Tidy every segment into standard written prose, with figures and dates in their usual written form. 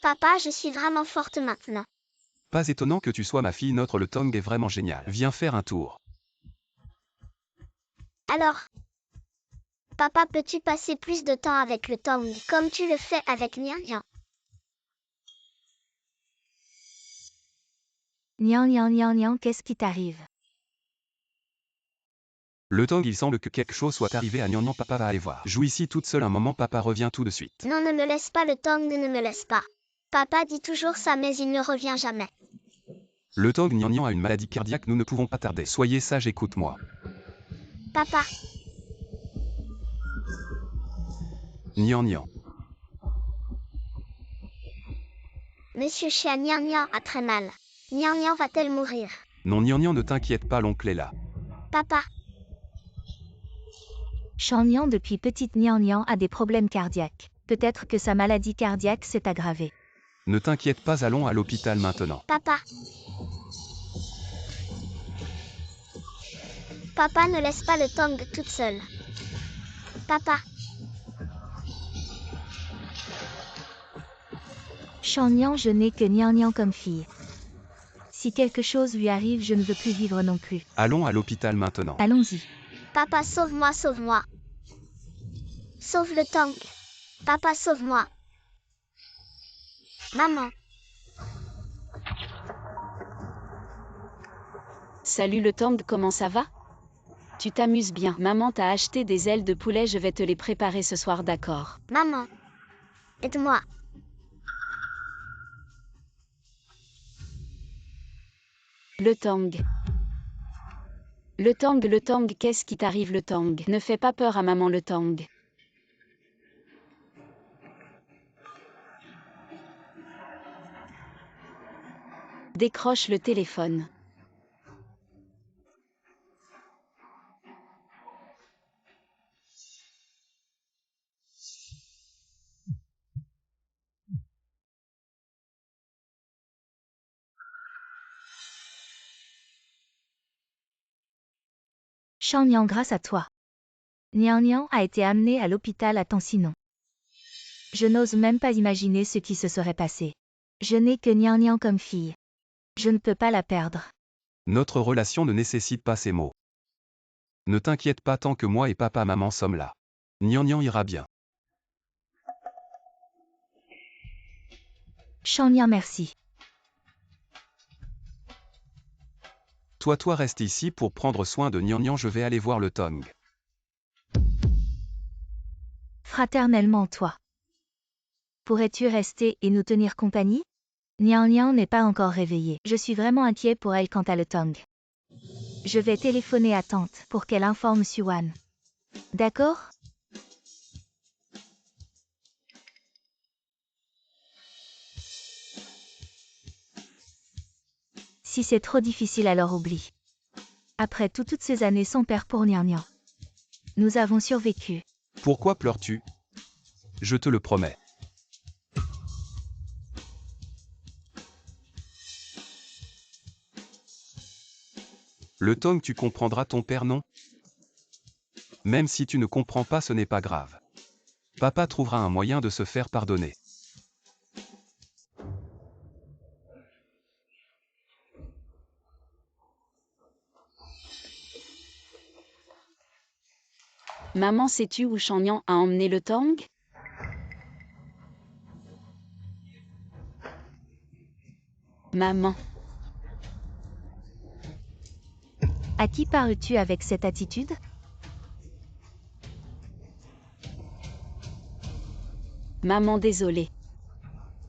Papa, je suis vraiment forte maintenant. Pas étonnant que tu sois ma fille, notre le Tong est vraiment génial. Viens faire un tour. Alors, papa, peux-tu passer plus de temps avec le Tong, comme tu le fais avec Nian Nian? Nian, qu'est-ce qui t'arrive? Le Tong, il semble que quelque chose soit arrivé à Nian. Papa va aller voir. Joue ici toute seule un moment, papa revient tout de suite. Non, ne me laisse pas le Tong, ne me laisse pas. Papa dit toujours ça, mais il ne revient jamais. Le Tong Nian a une maladie cardiaque, nous ne pouvons pas tarder. Soyez sage, écoute-moi. Papa, Nian. Monsieur Chien Nian Nian a très mal. Nian Nian va-t-elle mourir? Non, Nian, ne t'inquiète pas, l'oncle est là. Papa, Nian depuis petite Nian a des problèmes cardiaques. Peut-être que sa maladie cardiaque s'est aggravée. Ne t'inquiète pas, allons à l'hôpital maintenant. papa. Papa, ne laisse pas le Tong toute seule. Papa, Nian, je n'ai que Nian comme fille. Si quelque chose lui arrive, je ne veux plus vivre non plus. Allons à l'hôpital maintenant. Allons-y. papa, sauve-moi, sauve-moi. Sauve le Tong. Papa, sauve-moi. Maman, Salut le Tang, comment ça va? Tu t'amuses bien. Maman t'a acheté des ailes de poulet, je vais te les préparer ce soir, d'accord? maman, aide-moi. Le Tang. Le Tang, qu'est-ce qui t'arrive le Tang? Ne fais pas peur à maman le Tang. Décroche le téléphone. Nian, grâce à toi. Nian a été amené à l'hôpital à temps sinon. Je n'ose même pas imaginer ce qui se serait passé. Je n'ai que Nian comme fille. Je ne peux pas la perdre. Notre relation ne nécessite pas ces mots. Ne t'inquiète pas tant que moi et papa maman sommes là. Nian ira bien. Nian, merci. Toi reste ici pour prendre soin de Nian, je vais aller voir le Tong. Fraternellement toi. Pourrais-tu rester et nous tenir compagnie? Nian n'est pas encore réveillée. Je suis vraiment inquiet pour elle quant à le Tong. Je vais téléphoner à tante pour qu'elle informe Suan. D'accord? Si c'est trop difficile, alors oublie. Après toutes ces années sans père pour Nian. Nous avons survécu. Pourquoi pleures-tu? Je te le promets. Le Tong, tu comprendras ton père, non? Même si tu ne comprends pas, ce n'est pas grave. Papa trouvera un moyen de se faire pardonner. Maman, sais-tu où Nian a emmené le Tang? Maman. À qui parles-tu avec cette attitude? Maman, désolée.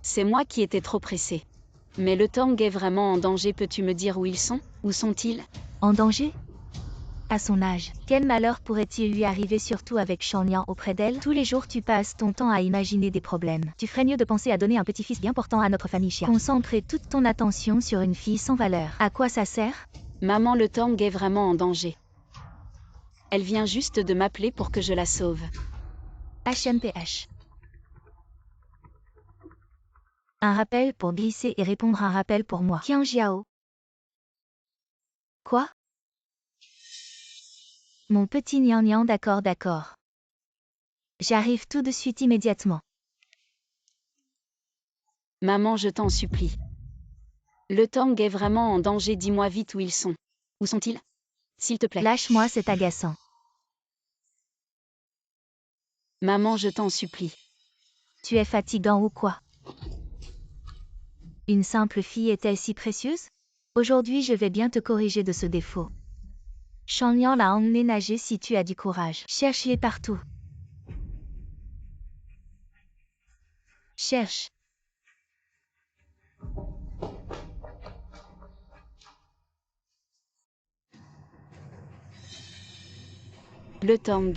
C'est moi qui étais trop pressée. Mais le Tang est vraiment en danger, peux-tu me dire où ils sont? Où sont-ils? En danger? À son âge, quel malheur pourrait-il lui arriver, surtout avec Nian auprès d'elle? Tous les jours tu passes ton temps à imaginer des problèmes. Tu ferais mieux de penser à donner un petit-fils bien portant à notre famille chien. Concentrer toute ton attention sur une fille sans valeur. À quoi ça sert? Maman, le Tang est vraiment en danger. Elle vient juste de m'appeler pour que je la sauve. HMPH. Un rappel pour glisser et répondre, un rappel pour moi. Qian Jiao. Quoi? Mon petit Nian, d'accord. J'arrive tout de suite, immédiatement. Maman, je t'en supplie. Le Tang est vraiment en danger, dis-moi vite où ils sont. Où sont-ils? S'il te plaît. Lâche-moi, c'est agaçant. Maman, je t'en supplie. Tu es fatigant ou quoi? Une simple fille est-elle si précieuse? Aujourd'hui je vais bien te corriger de ce défaut. Shangyan l'a emmené nager si tu as du courage. Cherche-les partout. Cherche. Le Tang.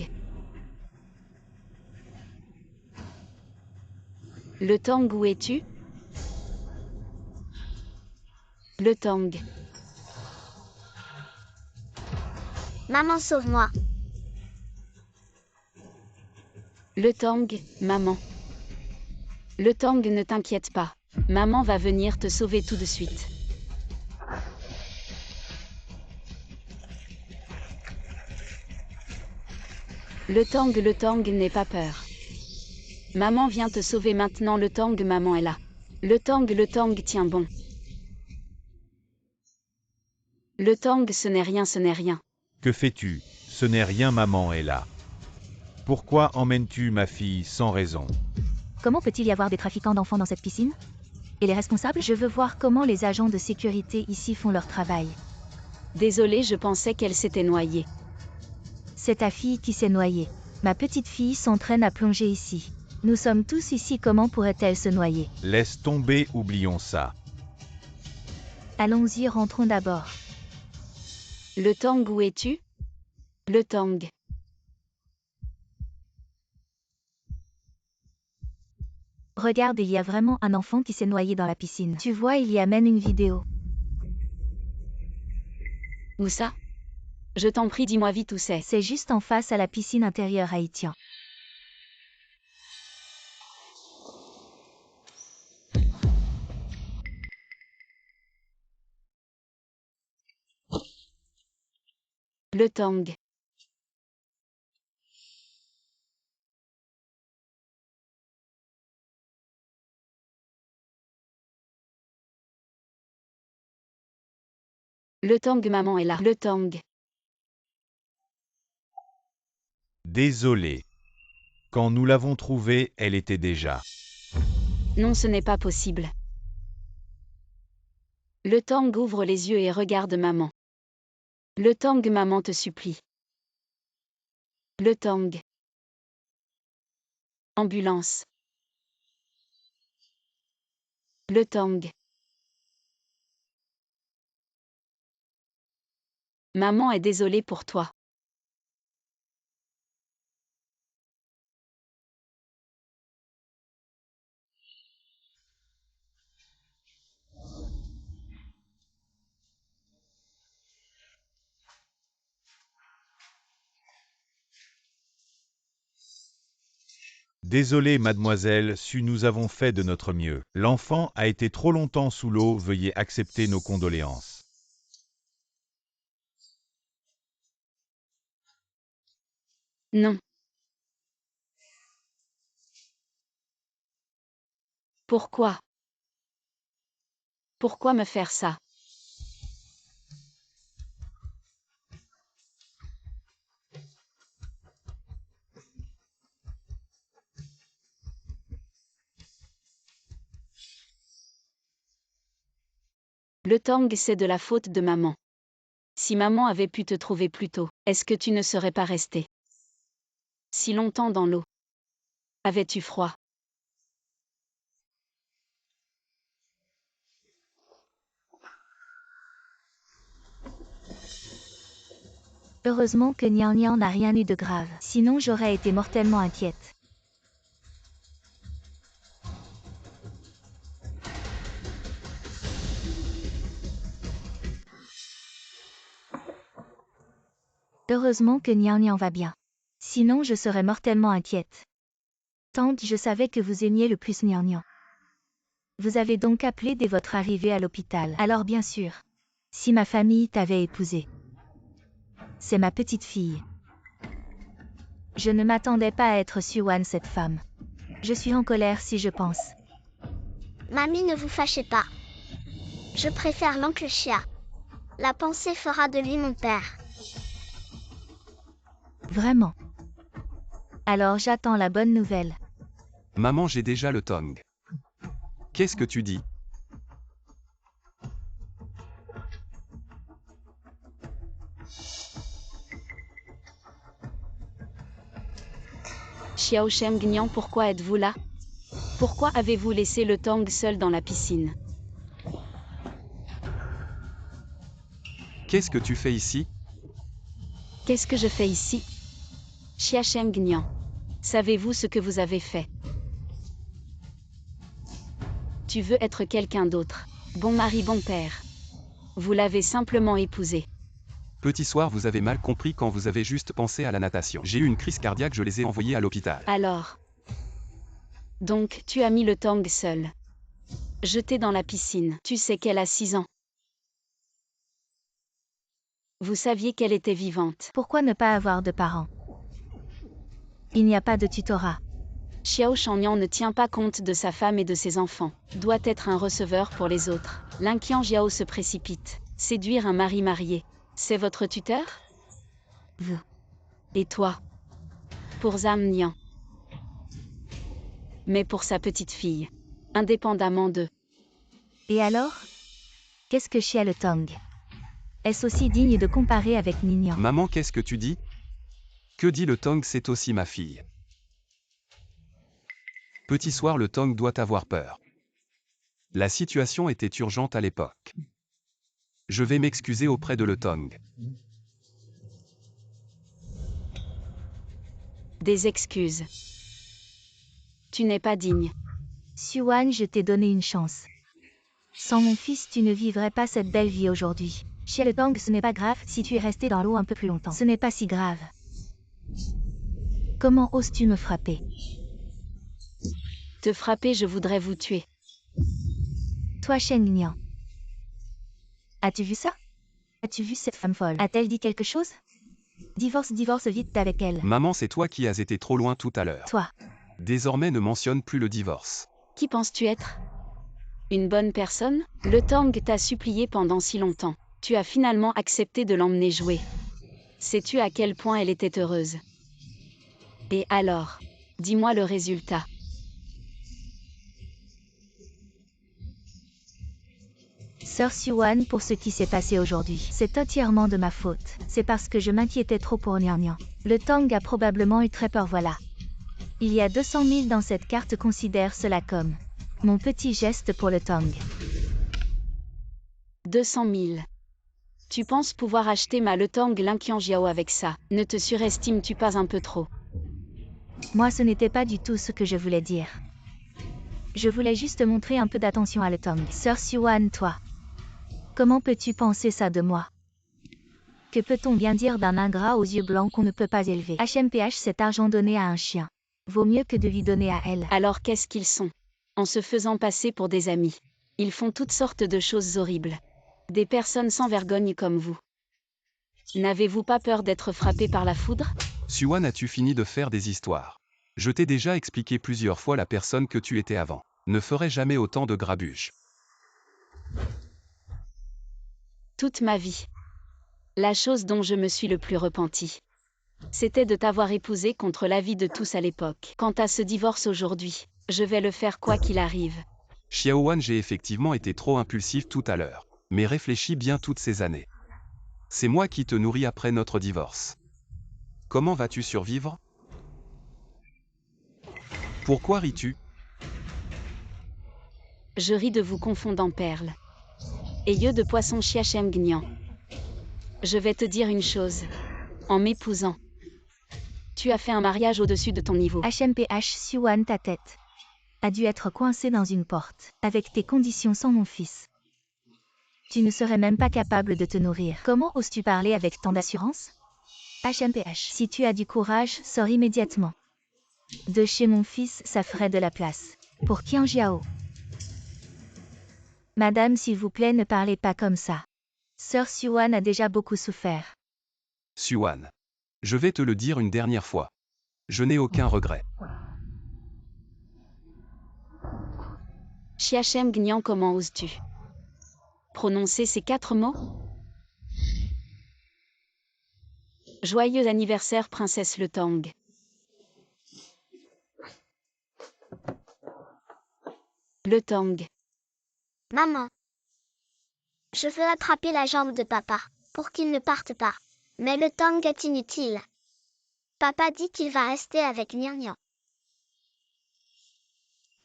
Le Tang, où es-tu? Le Tang. Maman, sauve-moi. Le Tang, maman. Le Tang, ne t'inquiète pas. Maman va venir te sauver tout de suite. Le Tang, n'aie pas peur. Maman vient te sauver maintenant, le Tang, maman est là. Le Tang, tiens bon. Le Tang, ce n'est rien, ce n'est rien. Que fais-tu? Ce n'est rien, maman est là. Pourquoi emmènes-tu ma fille sans raison? Comment peut-il y avoir des trafiquants d'enfants dans cette piscine? Et les responsables? Je veux voir comment les agents de sécurité ici font leur travail. Désolée, je pensais qu'elle s'était noyée. C'est ta fille qui s'est noyée. Ma petite fille s'entraîne à plonger ici. Nous sommes tous ici, comment pourrait-elle se noyer? Laisse tomber, oublions ça. Allons-y, rentrons d'abord. Le Tang, où es-tu? Le Tang. Regarde, il y a vraiment un enfant qui s'est noyé dans la piscine. Tu vois, il y a même une vidéo. Où ça? Je t'en prie, dis-moi vite où c'est. C'est juste en face à la piscine intérieure haïtienne. Le Tang. Le Tang, maman est là. Le Tang. Désolé. Quand nous l'avons trouvée, elle était déjà. Non, ce n'est pas possible. Le Tang, ouvre les yeux et regarde maman. Le Tang, maman te supplie. Le Tang. Ambulance. Le Tang. Maman est désolée pour toi. Désolé, mademoiselle, nous avons fait de notre mieux. L'enfant a été trop longtemps sous l'eau, veuillez accepter nos condoléances. Non. Pourquoi? Pourquoi me faire ça? Le Tang, c'est de la faute de maman. Si maman avait pu te trouver plus tôt, est-ce que tu ne serais pas resté si longtemps dans l'eau? Avais-tu froid? Heureusement que Nian Nian n'a rien eu de grave. Sinon j'aurais été mortellement inquiète. Heureusement que Nian Nian va bien. Sinon je serais mortellement inquiète. Tante, je savais que vous aimiez le plus Nian Nian. Vous avez donc appelé dès votre arrivée à l'hôpital. Alors bien sûr. Si ma famille t'avait épousé. C'est ma petite fille. Je ne m'attendais pas à être Suwan, cette femme. Je suis en colère si je pense. Mamie, ne vous fâchez pas. Je préfère l'oncle Chia. La pensée fera de lui mon père. Vraiment. Alors j'attends la bonne nouvelle. Maman, j'ai déjà le tong. Qu'est-ce que tu dis? Xiao Shengnian, pourquoi êtes-vous là? Pourquoi avez-vous laissé le Tong seul dans la piscine? Qu'est-ce que tu fais ici? Qu'est-ce que je fais ici? Xia Shengnian. Savez-vous ce que vous avez fait? Tu veux être quelqu'un d'autre. Bon mari, bon père. Vous l'avez simplement épousé. Petit soir, vous avez mal compris quand vous avez juste pensé à la natation. J'ai eu une crise cardiaque, je les ai envoyés à l'hôpital. Alors. Donc, tu as mis le Tong seul. Jeté dans la piscine. Tu sais qu'elle a 6 ans. Vous saviez qu'elle était vivante. Pourquoi ne pas avoir de parents? Il n'y a pas de tutorat. Xiao Shangnian ne tient pas compte de sa femme et de ses enfants. Doit être un receveur pour les autres. L'inquiet Jiao se précipite. Séduire un mari marié. C'est votre tuteur? Vous. Et toi? Pour Zhang Nian. Mais pour sa petite fille. Indépendamment d'eux. Et alors? Qu'est-ce que Chia le Tong? Est-ce aussi digne de comparer avec Ninian? Maman, qu'est-ce que tu dis? Que dit le tong? C'est aussi ma fille. Petit soir, le tong doit avoir peur. La situation était urgente à l'époque. Je vais m'excuser auprès de le tong. Des excuses. Tu n'es pas digne. Xuan, je t'ai donné une chance. Sans mon fils, tu ne vivrais pas cette belle vie aujourd'hui. Chia le Tong, ce n'est pas grave si tu es resté dans l'eau un peu plus longtemps. Ce n'est pas si grave. Comment oses-tu me frapper? Te frapper, je voudrais vous tuer. Toi, Shen Nian. As-tu vu ça? As-tu vu cette femme folle? A-t-elle dit quelque chose? Divorce vite avec elle. Maman, c'est toi qui as été trop loin tout à l'heure. Toi. Désormais, ne mentionne plus le divorce. Qui penses-tu être? Une bonne personne? Le Tang t'a supplié pendant si longtemps. Tu as finalement accepté de l'emmener jouer. Sais-tu à quel point elle était heureuse? Et alors? Dis-moi le résultat. Sœur Xuan, pour ce qui s'est passé aujourd'hui, c'est entièrement de ma faute. C'est parce que je m'inquiétais trop pour Nian Nian. Le Tang a probablement eu très peur, voilà. Il y a 200 000 dans cette carte, considère cela comme mon petit geste pour le Tang. 200 000. Tu penses pouvoir acheter ma Le Tang Linqian Jiao avec ça? Ne te surestimes-tu pas un peu trop? Moi, ce n'était pas du tout ce que je voulais dire. Je voulais juste montrer un peu d'attention à le Tang. Sœur Xuan, toi. Comment peux-tu penser ça de moi? Que peut-on bien dire d'un ingrat aux yeux blancs qu'on ne peut pas élever? HMPH, cet argent donné à un chien vaut mieux que de lui donner à elle. Alors qu'est-ce qu'ils sont? En se faisant passer pour des amis. Ils font toutes sortes de choses horribles. Des personnes sans vergogne comme vous. N'avez-vous pas peur d'être frappé par la foudre? Xuan, as-tu fini de faire des histoires? Je t'ai déjà expliqué plusieurs fois la personne que tu étais avant. Ne ferai jamais autant de grabuge. Toute ma vie. La chose dont je me suis le plus repenti. C'était de t'avoir épousé contre l'avis de tous à l'époque. Quant à ce divorce aujourd'hui, je vais le faire quoi qu'il arrive. Xiaowan, j'ai effectivement été trop impulsif tout à l'heure. Mais réfléchis bien toutes ces années. C'est moi qui te nourris après notre divorce. Comment vas-tu survivre? Pourquoi ris-tu? Je ris de vous confondant perles. Et yeux de poisson Chiachem Gnian. Je vais te dire une chose. En m'épousant, tu as fait un mariage au-dessus de ton niveau. HMPH, Xuan, ta tête a dû être coincée dans une porte, avec tes conditions sans mon fils. Tu ne serais même pas capable de te nourrir. Comment oses-tu parler avec tant d'assurance? HMPH, si tu as du courage, sors immédiatement. De chez mon fils, ça ferait de la place. Pour Qian Jiao. Madame, s'il vous plaît, ne parlez pas comme ça. Sœur Xuan a déjà beaucoup souffert. Xuan. Je vais te le dire une dernière fois. Je n'ai aucun regret. Chiachem Gnian, comment oses-tu prononcer ces 4 mots? Joyeux anniversaire, princesse Le Tang. Le Tang. Maman. Je veux attraper la jambe de papa, pour qu'il ne parte pas. Mais le Tang est inutile. Papa dit qu'il va rester avec Nian.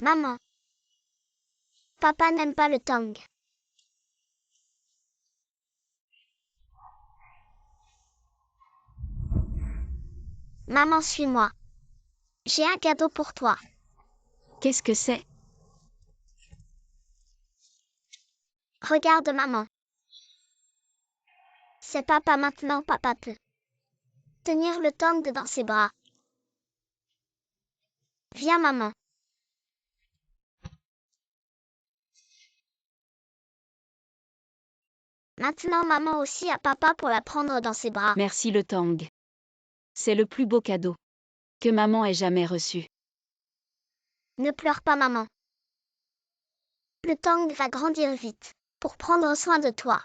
Maman. Papa n'aime pas le Tang. Maman, suis-moi. J'ai un cadeau pour toi. Qu'est-ce que c'est? Regarde, maman. C'est papa maintenant, papa peut tenir le Tang dans ses bras. Viens, maman. Maintenant, maman aussi a papa pour la prendre dans ses bras. Merci Le Tang. C'est le plus beau cadeau que maman ait jamais reçu. Ne pleure pas, maman. Le Tang va grandir vite pour prendre soin de toi.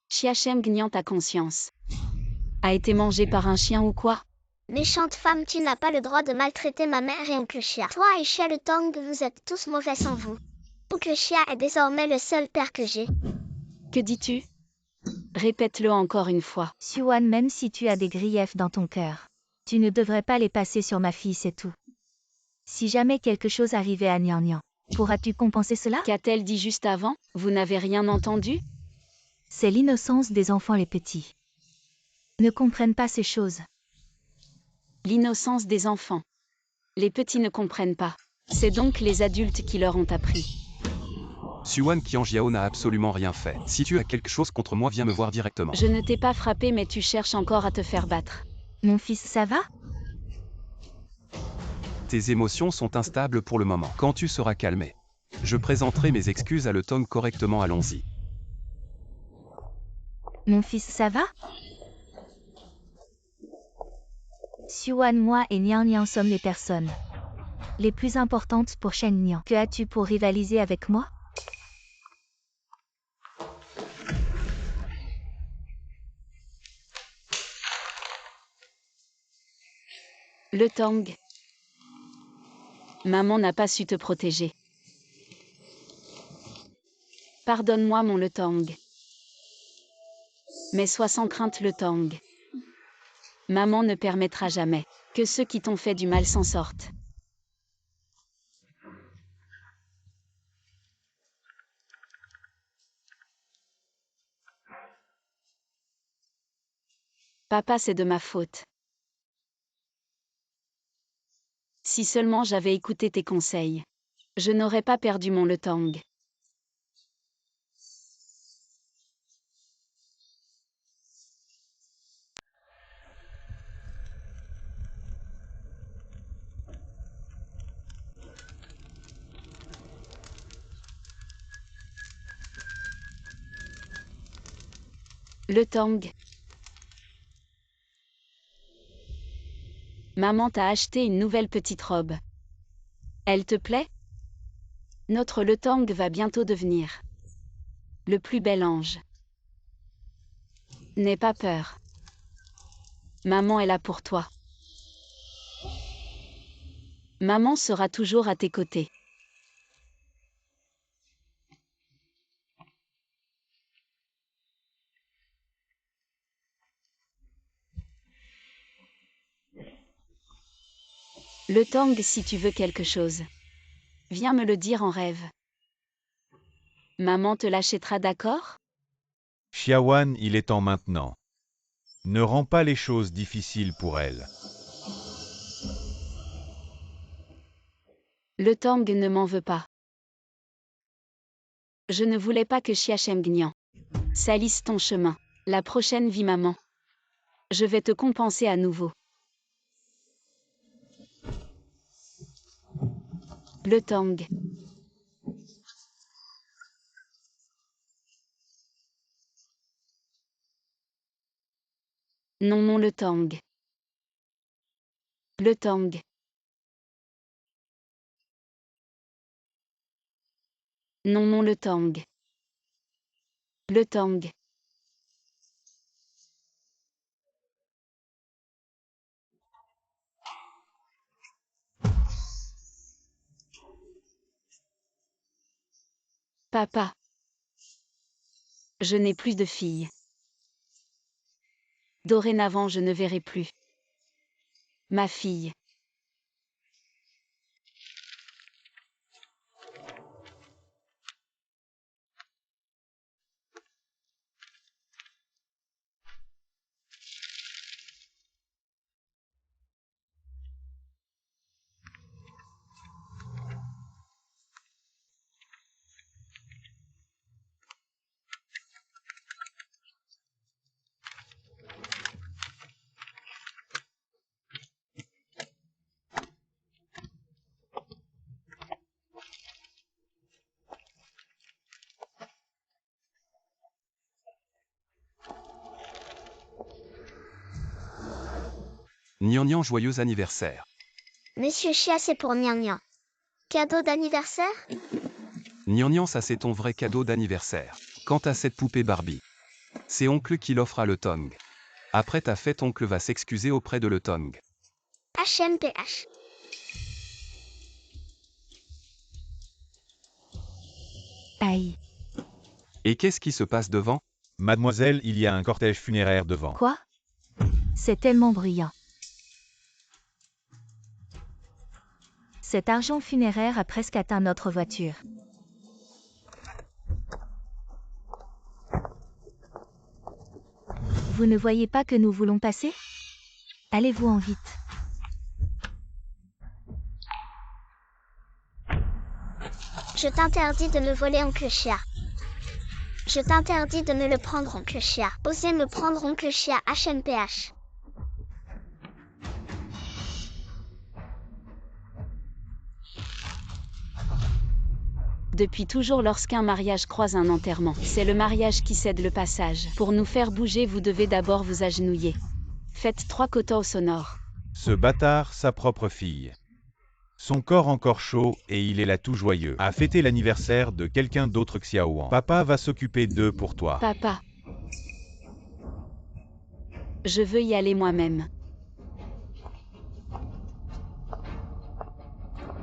Chiachem Gnian, ta conscience a été mangée par un chien ou quoi? Méchante femme, tu n'as pas le droit de maltraiter ma mère et oncle Chia. Toi et Chia le Tang, vous êtes tous mauvais sans vous. Oncle Chia est désormais le seul père que j'ai. Que dis-tu? Répète-le encore une fois. Xuan, même si tu as des griefs dans ton cœur, tu ne devrais pas les passer sur ma fille, c'est tout. Si jamais quelque chose arrivait à Nian, pourras-tu compenser cela? Qu'a-t-elle dit juste avant? Vous n'avez rien entendu? C'est l'innocence des enfants, les petits ne comprennent pas ces choses. L'innocence des enfants. Les petits ne comprennent pas. C'est donc les adultes qui leur ont appris. Xuan Qianjiao n'a absolument rien fait. Si tu as quelque chose contre moi, viens me voir directement. Je ne t'ai pas frappé, mais tu cherches encore à te faire battre. Mon fils, ça va? Tes émotions sont instables pour le moment. Quand tu seras calmé, je présenterai mes excuses à Le Tang correctement. Allons-y. Mon fils, ça va? Xuan, moi et Nian sommes les personnes les plus importantes pour Shen Nian. Que as-tu pour rivaliser avec moi? Le Tang. Maman n'a pas su te protéger. Pardonne-moi, mon Le Tang. Mais sois sans crainte, Le Tang. Maman ne permettra jamais que ceux qui t'ont fait du mal s'en sortent. Papa, c'est de ma faute. Si seulement j'avais écouté tes conseils, je n'aurais pas perdu mon Le Tang. Le Tang. Maman t'a acheté une nouvelle petite robe. Elle te plaît? Notre Le Tang va bientôt devenir le plus bel ange. N'aie pas peur. Maman est là pour toi. Maman sera toujours à tes côtés. Le Tang, si tu veux quelque chose, viens me le dire en rêve. Maman te l'achètera, d'accord? Xiaoan, il est temps maintenant. Ne rends pas les choses difficiles pour elle. Le Tang ne m'en veut pas. Je ne voulais pas que Chiachem Gnian salisse ton chemin. La prochaine vie, maman. Je vais te compenser à nouveau. Le Tang. Non, non, le Tang. Le Tang. Non, non, le Tang. Le Tang. Papa. Je n'ai plus de fille. Dorénavant, je ne verrai plus ma fille. Nian, joyeux anniversaire. Monsieur Chia, c'est pour Nian. Cadeau d'anniversaire? Nian, ça c'est ton vrai cadeau d'anniversaire. Quant à cette poupée Barbie, c'est oncle qui l'offre à le Tang. Après ta fête, oncle va s'excuser auprès de le Tang. HMPH. Aïe. Et qu'est-ce qui se passe devant? Mademoiselle, il y a un cortège funéraire devant. Quoi? C'est tellement bruyant. Cet argent funéraire a presque atteint notre voiture. Vous ne voyez pas que nous voulons passer? Allez-vous en vite. Je t'interdis de me voler, oncle Chia. Je t'interdis de me le prendre, oncle Chia. Osez me prendre, oncle Chia, HMPH. Depuis toujours, lorsqu'un mariage croise un enterrement, c'est le mariage qui cède le passage. Pour nous faire bouger, vous devez d'abord vous agenouiller. Faites 3 kotos sonores. Ce bâtard, sa propre fille. Son corps encore chaud, et il est là tout joyeux, à fêter l'anniversaire de quelqu'un d'autre que Xiaoan. Papa va s'occuper d'eux pour toi. Papa. Je veux y aller moi-même.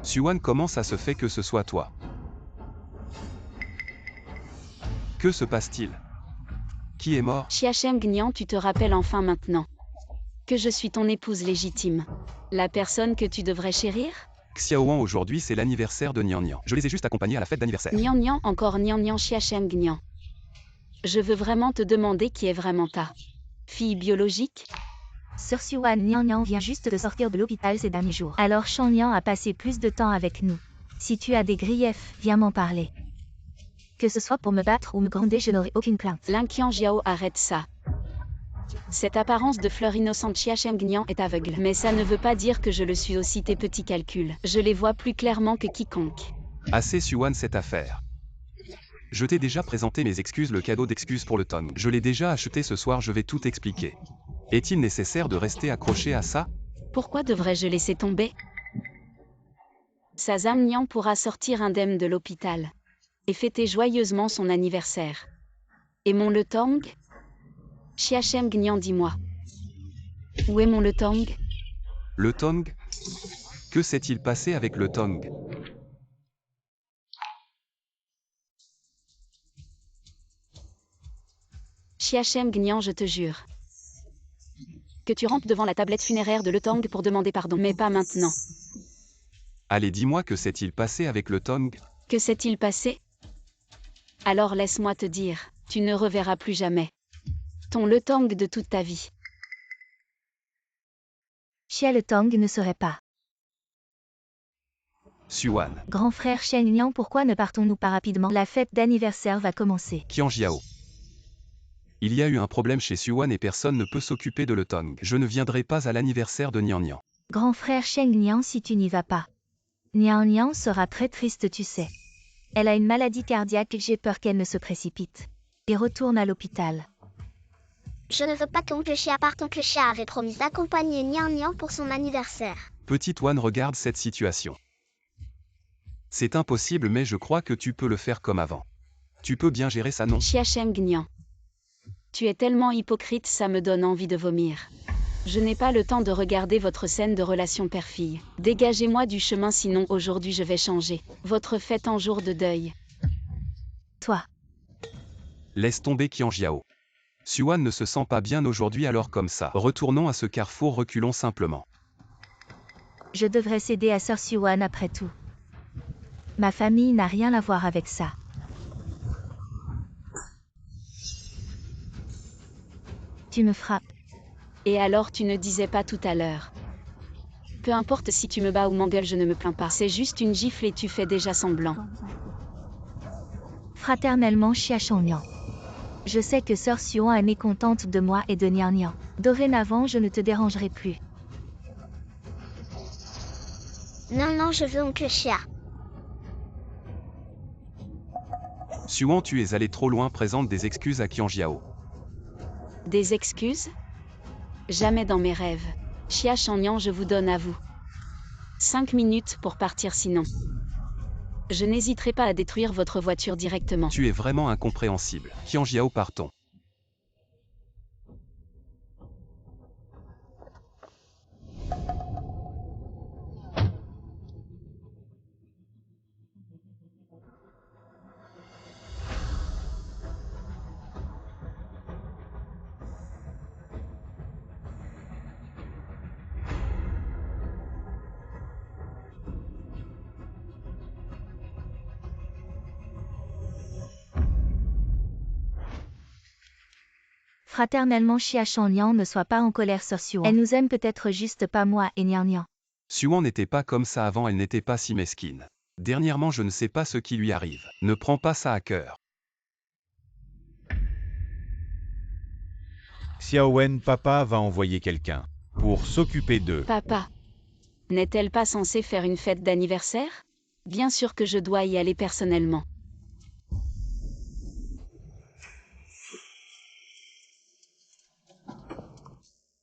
Xuan, comment ça se fait que ce soit toi? Que se passe-t-il? Qui est mort? Chiachem Gnian, tu te rappelles enfin maintenant que je suis ton épouse légitime. La personne que tu devrais chérir? Xiaoan, aujourd'hui c'est l'anniversaire de Nian. Je les ai juste accompagnés à la fête d'anniversaire. Nian, encore Nian, Chiachem Gnian. Je veux vraiment te demander qui est vraiment ta fille biologique? Sœur Xuan, Nian vient juste de sortir de l'hôpital ces derniers jours. Alors Nian a passé plus de temps avec nous. Si tu as des griefs, viens m'en parler. Que ce soit pour me battre ou me gronder, je n'aurai aucune plainte. Linqian Jiao, arrête ça. Cette apparence de fleur innocente Chiachem Gnian est aveugle. Mais ça ne veut pas dire que je le suis aussi. Tes petits calculs, je les vois plus clairement que quiconque. Assez Xuan cette affaire. Je t'ai déjà présenté mes excuses, le cadeau d'excuses pour le Tang. Je l'ai déjà acheté ce soir, je vais tout expliquer. Est-il nécessaire de rester accroché à ça? Pourquoi devrais-je laisser tomber? Sazam Nian pourra sortir indemne de l'hôpital et fêter joyeusement son anniversaire. Et mon le Tang? Chiachem Gnian, dis-moi. Où est mon le Tang? Le Tang? Que s'est-il passé avec le Tang? Chiachem Gnian, je te jure que tu rentres devant la tablette funéraire de le Tang pour demander pardon, mais pas maintenant. Allez, dis-moi, que s'est-il passé avec le Tang? Que s'est-il passé? Alors laisse-moi te dire, tu ne reverras plus jamais ton le Tang de toute ta vie. Chia le Tang ne serait pas. Xuan. Grand frère Shen Nian, pourquoi ne partons-nous pas rapidement? La fête d'anniversaire va commencer. Qianjiao. Il y a eu un problème chez Xuan et personne ne peut s'occuper de le Tang. Je ne viendrai pas à l'anniversaire de Nian. Grand frère Shen Nian, si tu n'y vas pas, Nian sera très triste, tu sais. Elle a une maladie cardiaque, j'ai peur qu'elle ne se précipite et retourne à l'hôpital. Je ne veux pas qu'oncle Chia parte. Oncle Chia avait promis d'accompagner Nian Nian pour son anniversaire. Petite Wan regarde cette situation. C'est impossible mais je crois que tu peux le faire comme avant. Tu peux bien gérer ça non? Chia Sheng Nian. Tu es tellement hypocrite, ça me donne envie de vomir. Je n'ai pas le temps de regarder votre scène de relation père-fille. Dégagez-moi du chemin sinon aujourd'hui je vais changer votre fête en jour de deuil. Toi. Laisse tomber Qian Jiao. Suan ne se sent pas bien aujourd'hui alors comme ça. Retournons à ce carrefour, reculons simplement. Je devrais céder à Sir Siwan après tout. Ma famille n'a rien à voir avec ça. Tu me frappes. Et alors tu ne disais pas tout à l'heure. Peu importe si tu me bats ou m'engueules, je ne me plains pas. C'est juste une gifle et tu fais déjà semblant. Fraternellement Chia Shongnian. Je sais que Sœur Siwan est mécontente de moi et de Nian Nian. Dorénavant je ne te dérangerai plus. Non, je veux oncle Chia. Suan, tu es allé trop loin, présente des excuses à Qian Jiao. Des excuses? Jamais dans mes rêves. Chia Shongnian, je vous donne à vous 5 minutes pour partir sinon. Je n'hésiterai pas à détruire votre voiture directement. Tu es vraiment incompréhensible. Qian Jiao, partons. Fraternellement Chia Shongnian, ne sois pas en colère Sœur Siwan. Elle nous aime peut-être juste pas moi et Nian Nian. Suan n'était pas comme ça avant, elle n'était pas si mesquine. Dernièrement je ne sais pas ce qui lui arrive. Ne prends pas ça à cœur. Xiaowen, papa va envoyer quelqu'un pour s'occuper d'eux. Papa. N'est-elle pas censée faire une fête d'anniversaire? Bien sûr que je dois y aller personnellement.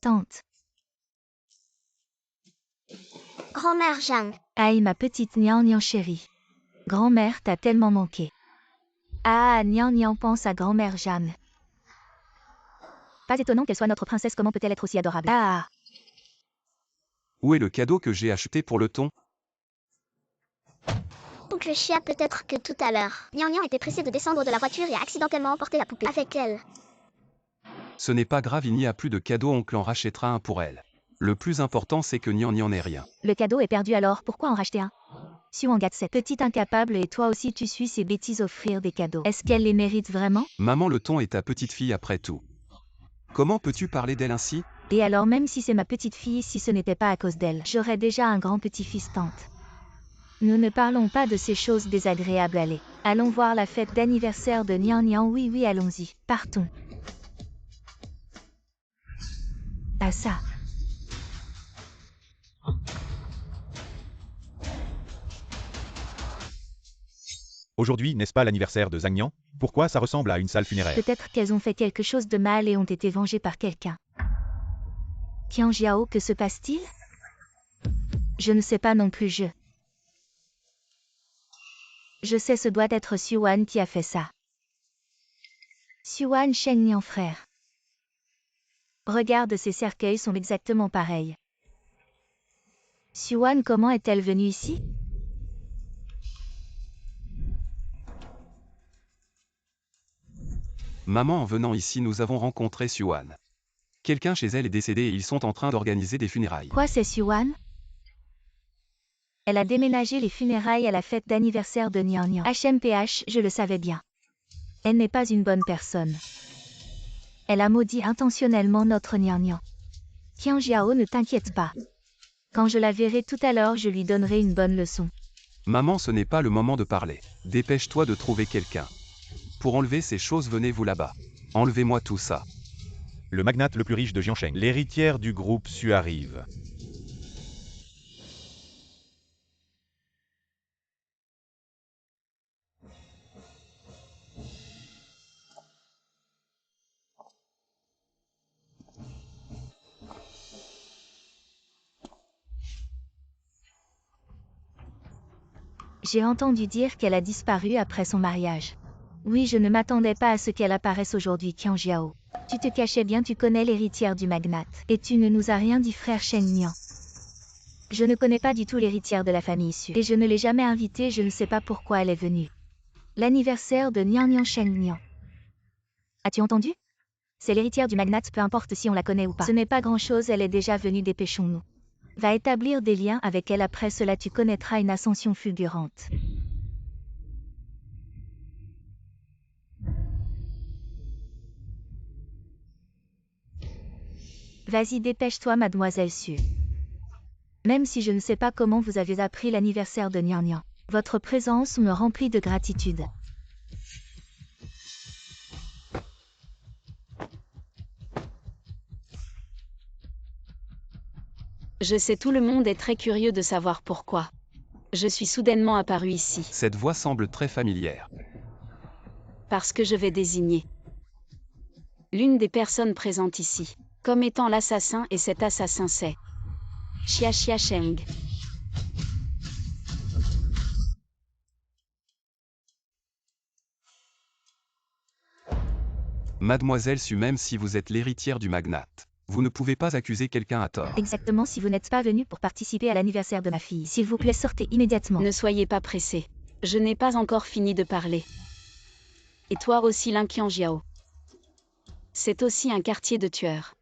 Tante. Grand-mère Zhang. Aïe ma petite Nian Nian chérie. Grand-mère t'a tellement manqué. Ah, Nian Nian pense à grand-mère Jeanne. Pas étonnant qu'elle soit notre princesse, comment peut-elle être aussi adorable? Ah. Où est le cadeau que j'ai acheté pour le thon? Oncle Chia, peut-être que tout à l'heure. Nian Nian était pressée de descendre de la voiture et a accidentellement emporté la poupée avec elle. Ce n'est pas grave, il n'y a plus de cadeau, oncle en rachètera un pour elle. Le plus important c'est que Nian Nian n'ait rien. Le cadeau est perdu alors, pourquoi en racheter un? Suan gâte cette petite incapable et toi aussi tu suis ces bêtises offrir des cadeaux. Est-ce qu'elle les mérite vraiment? Maman, le thon est ta petite fille après tout. Comment peux-tu parler d'elle ainsi? Et alors même si c'est ma petite fille, si ce n'était pas à cause d'elle, j'aurais déjà un grand petit-fils tante. Nous ne parlons pas de ces choses désagréables, allez. Allons voir la fête d'anniversaire de Nian Nian, oui, allons-y, partons. Ah ça. Aujourd'hui, n'est-ce pas l'anniversaire de Zhang Nian? Pourquoi ça ressemble à une salle funéraire? Peut-être qu'elles ont fait quelque chose de mal et ont été vengées par quelqu'un. Qian Jiao, que se passe-t-il? Je ne sais pas non plus, Je sais, ce doit être Siwan qui a fait ça. Siwan Sheng Nian frère. Regarde, ces cercueils sont exactement pareils. Siwan, comment est-elle venue ici? Maman, en venant ici nous avons rencontré Suan. Quelqu'un chez elle est décédé et ils sont en train d'organiser des funérailles. Quoi, c'est Siwan? Elle a déménagé les funérailles à la fête d'anniversaire de Nian Nian. HMPH, je le savais bien. Elle n'est pas une bonne personne. Elle a maudit intentionnellement notre Nian Nian. Qian Jiao, ne t'inquiète pas. Quand je la verrai tout à l'heure, je lui donnerai une bonne leçon. Maman, ce n'est pas le moment de parler. Dépêche-toi de trouver quelqu'un. Pour enlever ces choses, venez-vous là-bas. Enlevez-moi tout ça. Le magnate le plus riche de Jiansheng, l'héritière du groupe Su arrive. J'ai entendu dire qu'elle a disparu après son mariage. Oui, je ne m'attendais pas à ce qu'elle apparaisse aujourd'hui, Qian Jiao. Tu te cachais bien, tu connais l'héritière du magnate. Et tu ne nous as rien dit, frère Shen Nian. Je ne connais pas du tout l'héritière de la famille Su. Et je ne l'ai jamais invitée, je ne sais pas pourquoi elle est venue. L'anniversaire de Nian Nian Shen Nian. As-tu entendu? C'est l'héritière du magnate, peu importe si on la connaît ou pas. Ce n'est pas grand-chose, elle est déjà venue, dépêchons-nous. Va établir des liens avec elle, après cela tu connaîtras une ascension fulgurante. Vas-y, dépêche-toi, mademoiselle Su. Même si je ne sais pas comment vous avez appris l'anniversaire de Nian Nian, votre présence me remplit de gratitude. Je sais, tout le monde est très curieux de savoir pourquoi. Je suis soudainement apparu ici. Cette voix semble très familière. Parce que je vais désigner l'une des personnes présentes ici comme étant l'assassin, et cet assassin c'est Xia Xiasheng. Mademoiselle Su, même si vous êtes l'héritière du magnate, vous ne pouvez pas accuser quelqu'un à tort. Exactement, si vous n'êtes pas venu pour participer à l'anniversaire de ma fille, s'il vous plaît, sortez immédiatement. Ne soyez pas pressés. Je n'ai pas encore fini de parler. Et toi aussi, Lin Qianjiao. C'est aussi un quartier de tueurs.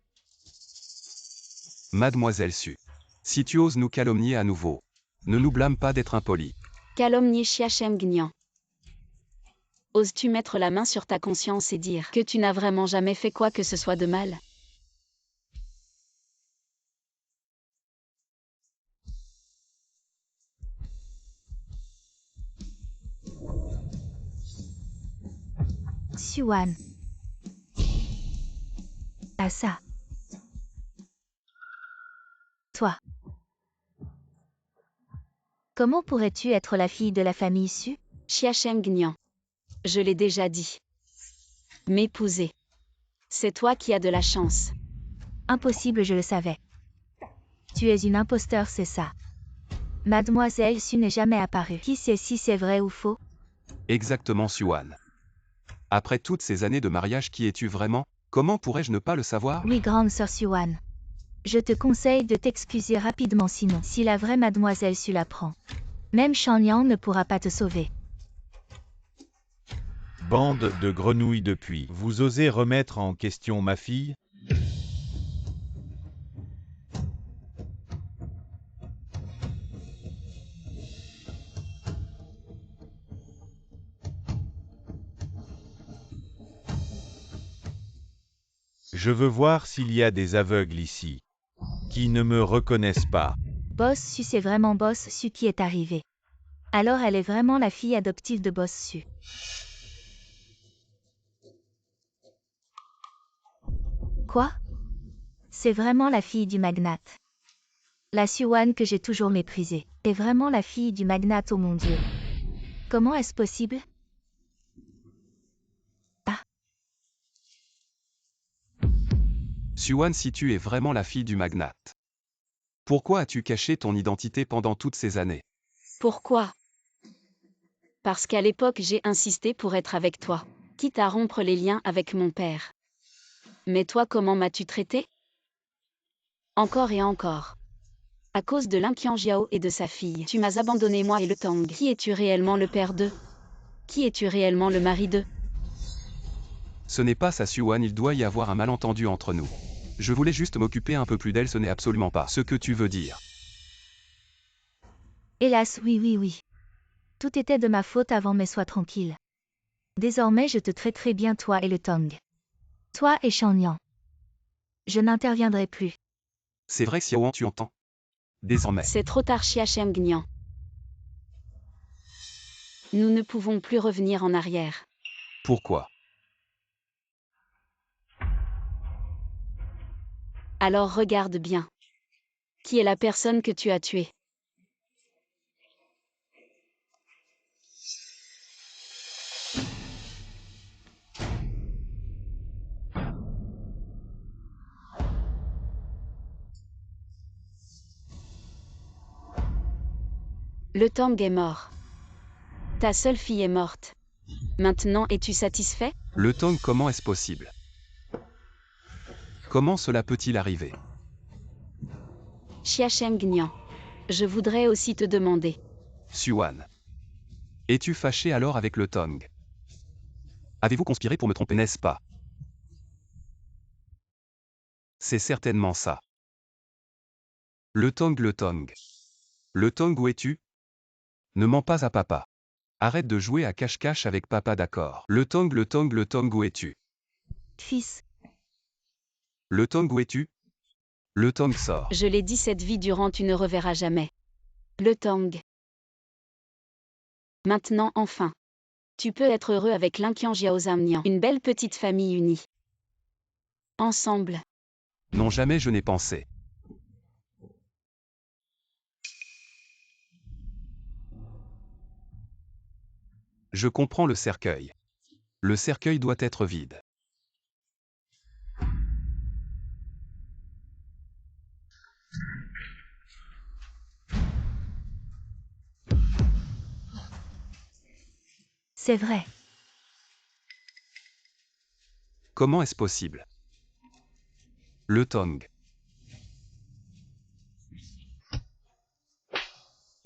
Mademoiselle Su, si tu oses nous calomnier à nouveau, ne nous blâme pas d'être impoli. Calomnier Xiachem Gnian. Oses-tu mettre la main sur ta conscience et dire que tu n'as vraiment jamais fait quoi que ce soit de mal? Xuan. Ah ça. Toi. Comment pourrais-tu être la fille de la famille Su? Xiachem Gnian. Je l'ai déjà dit. M'épouser. C'est toi qui as de la chance. Impossible, je le savais. Tu es une imposteur, c'est ça. Mademoiselle Su n'est jamais apparue. Qui sait si c'est vrai ou faux? Exactement, Suan. Après toutes ces années de mariage, qui es-tu vraiment? Comment pourrais-je ne pas le savoir? Oui, grande sœur Xuan. Je te conseille de t'excuser rapidement, sinon, si la vraie mademoiselle Su l'apprend, même Shan Yang ne pourra pas te sauver. Bande de grenouilles de puits. Vous osez remettre en question ma fille? Je veux voir s'il y a des aveugles ici, qui ne me reconnaissent pas. Boss Su, c'est vraiment Boss Su qui est arrivé. Alors elle est vraiment la fille adoptive de Boss Su. Quoi? C'est vraiment la fille du magnate. La Xuan que j'ai toujours méprisée est vraiment la fille du magnate, oh mon Dieu. Comment est-ce possible? Ah. Suan, si tu es vraiment la fille du magnate, pourquoi as-tu caché ton identité pendant toutes ces années? Pourquoi? Parce qu'à l'époque j'ai insisté pour être avec toi, quitte à rompre les liens avec mon père. Mais toi, comment m'as-tu traité? Encore et encore. À cause de Lin Qianjiao et de sa fille, tu m'as abandonné, moi et le Tang. Qui es-tu réellement, le père d'eux? Qui es-tu réellement, le mari d'eux? Ce n'est pas ça, Suan, il doit y avoir un malentendu entre nous. Je voulais juste m'occuper un peu plus d'elle, ce n'est absolument pas ce que tu veux dire. Hélas, oui. Tout était de ma faute avant, mais sois tranquille. Désormais je te traiterai bien, toi et le Tang. Toi et Shan Yang. Je n'interviendrai plus. C'est vrai, Xiaoan, tu entends? Désormais. C'est trop tard, Xiachem Gnian. Nous ne pouvons plus revenir en arrière. Pourquoi? Alors regarde bien. Qui est la personne que tu as tuée? Le Tang est mort. Ta seule fille est morte. Maintenant, es-tu satisfait? Le Tang, comment est-ce possible? Comment cela peut-il arriver? Xiachem Gnian. Je voudrais aussi te demander. Xuan. Es-tu fâché alors avec le Tang? Avez-vous conspiré pour me tromper, n'est-ce pas? C'est certainement ça. Le Tang, le Tang. Le Tang, où es-tu? Ne mens pas à papa. Arrête de jouer à cache-cache avec papa, d'accord? Le Tang, le Tang, le Tang, où es-tu? Fils, Le Tang, où es-tu? Le Tang sort. Je l'ai dit, cette vie durant tu ne reverras jamais. Le Tang. Maintenant, enfin. Tu peux être heureux avec Linqian Jiaozamnian. Une belle petite famille unie. Ensemble. Non, jamais je n'ai pensé. Je comprends le cercueil. Le cercueil doit être vide. c'est vrai. Comment est-ce possible? Le Tang.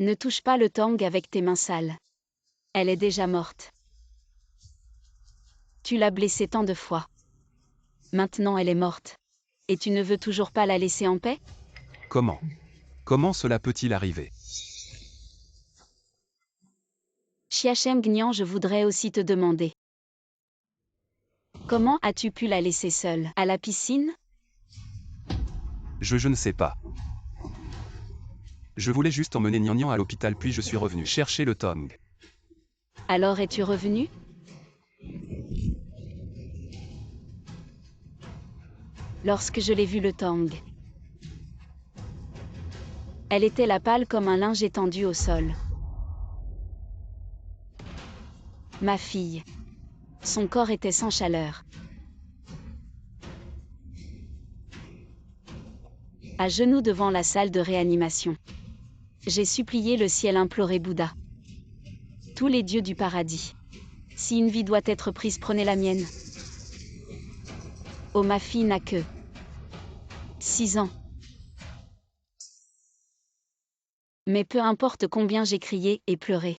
Ne touche pas le Tang avec tes mains sales. Elle est déjà morte. Tu l'as blessée tant de fois. Maintenant elle est morte. Et tu ne veux toujours pas la laisser en paix? Comment? Comment cela peut-il arriver? Xiachem Gnian, je voudrais aussi te demander. Comment as-tu pu la laisser seule? À la piscine? Je ne sais pas. Je voulais juste emmener Nian à l'hôpital, puis je suis revenu chercher le Tang. Alors es-tu revenu? Lorsque je l'ai vu le Tang. Elle était la pâle comme un linge étendu au sol. Ma fille. Son corps était sans chaleur. À genoux devant la salle de réanimation. J'ai supplié le ciel, imploré Bouddha. Tous les dieux du paradis. Si une vie doit être prise, prenez la mienne. Oh, ma fille n'a que 6 ans. Mais peu importe combien j'ai crié et pleuré.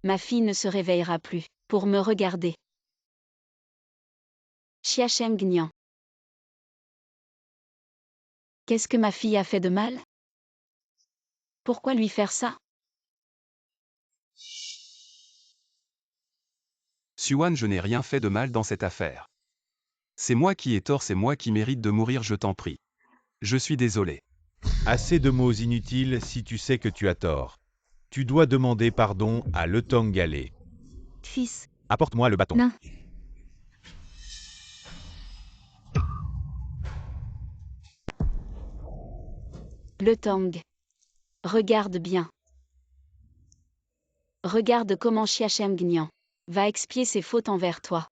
Ma fille ne se réveillera plus pour me regarder. Xiachem Gnian. Qu'est-ce que ma fille a fait de mal? Pourquoi lui faire ça? Xuan, je n'ai rien fait de mal dans cette affaire. C'est moi qui ai tort, c'est moi qui mérite de mourir, je t'en prie. Je suis désolé. Assez de mots inutiles si tu sais que tu as tort. Tu dois demander pardon à Le Tang Galé. Fils, Apporte-moi le bâton. non. Le Tang. Regarde bien. Regarde comment Xiachem Gnian va expier ses fautes envers toi.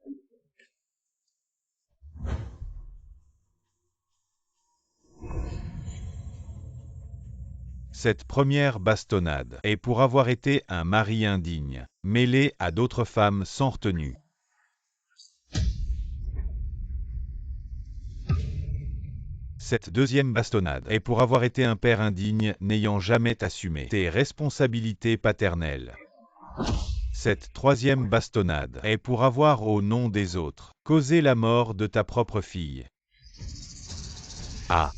Cette première bastonnade est pour avoir été un mari indigne, mêlé à d'autres femmes sans retenue. Cette deuxième bastonnade est pour avoir été un père indigne n'ayant jamais assumé tes responsabilités paternelles. Cette troisième bastonnade est pour avoir, au nom des autres, causé la mort de ta propre fille. Ah!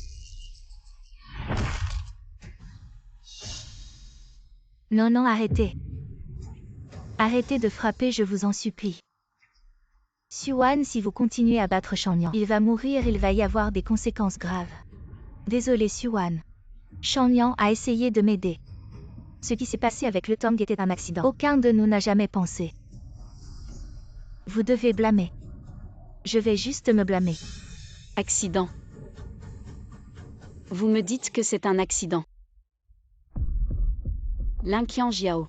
Non, non, arrêtez. Arrêtez de frapper, je vous en supplie. Xuan, si vous continuez à battre Shangnian, il va mourir, il va y avoir des conséquences graves. Désolé Xuan. Shangnian a essayé de m'aider. Ce qui s'est passé avec le Tang était un accident. Aucun de nous n'a jamais pensé. Vous devez blâmer. Je vais juste me blâmer. Accident. Vous me dites que c'est un accident. Linqian Jiao.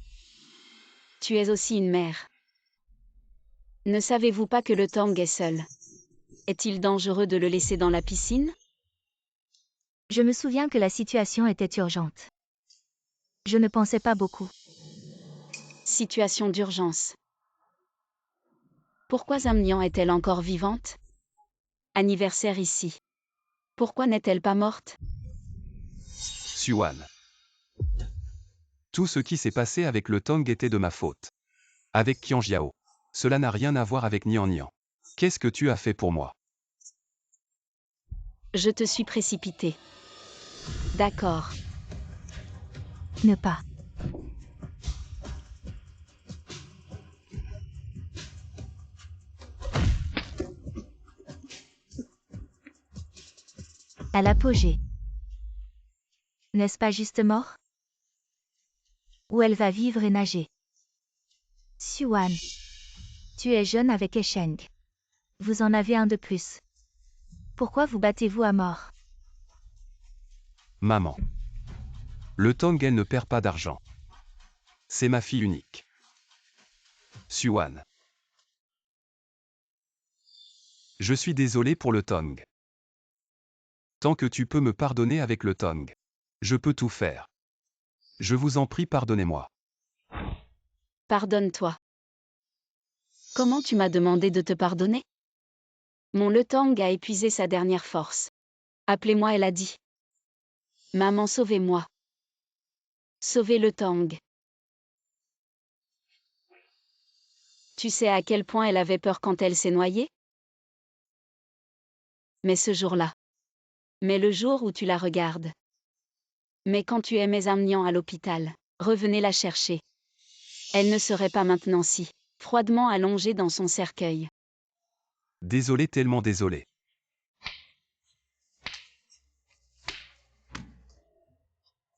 Tu es aussi une mère. Ne savez-vous pas que le Tang est seul? Est-il dangereux de le laisser dans la piscine? Je me souviens que la situation était urgente. Je ne pensais pas beaucoup. Situation d'urgence. Pourquoi Zamnian est-elle encore vivante? Anniversaire ici. Pourquoi n'est-elle pas morte? Suan. Tout ce qui s'est passé avec le Tang était de ma faute. Avec Qianjiao. Cela n'a rien à voir avec Nian Nian. Qu'est-ce que tu as fait pour moi? Je te suis précipité. D'accord. Ne pas. À l'apogée. N'est-ce pas juste mort? Où elle va vivre et nager. Suan. Tu es jeune avec Esheng. Vous en avez un de plus. Pourquoi vous battez-vous à mort? Maman. Le Tang elle ne perd pas d'argent. C'est ma fille unique. Suan. Je suis désolé pour le Tang. Tant que tu peux me pardonner avec le Tang. Je peux tout faire. Je vous en prie, pardonnez-moi. Pardonne-toi. Comment tu m'as demandé de te pardonner? Mon Le Tang a épuisé sa dernière force. Appelez-moi, elle a dit. Maman, sauvez-moi. Sauvez le Tang. Tu sais à quel point elle avait peur quand elle s'est noyée? Mais ce jour-là. Mais le jour où tu la regardes. Mais quand tu aimais Zamnian à l'hôpital, revenez la chercher. Elle ne serait pas maintenant si froidement allongée dans son cercueil. Désolé, tellement désolé.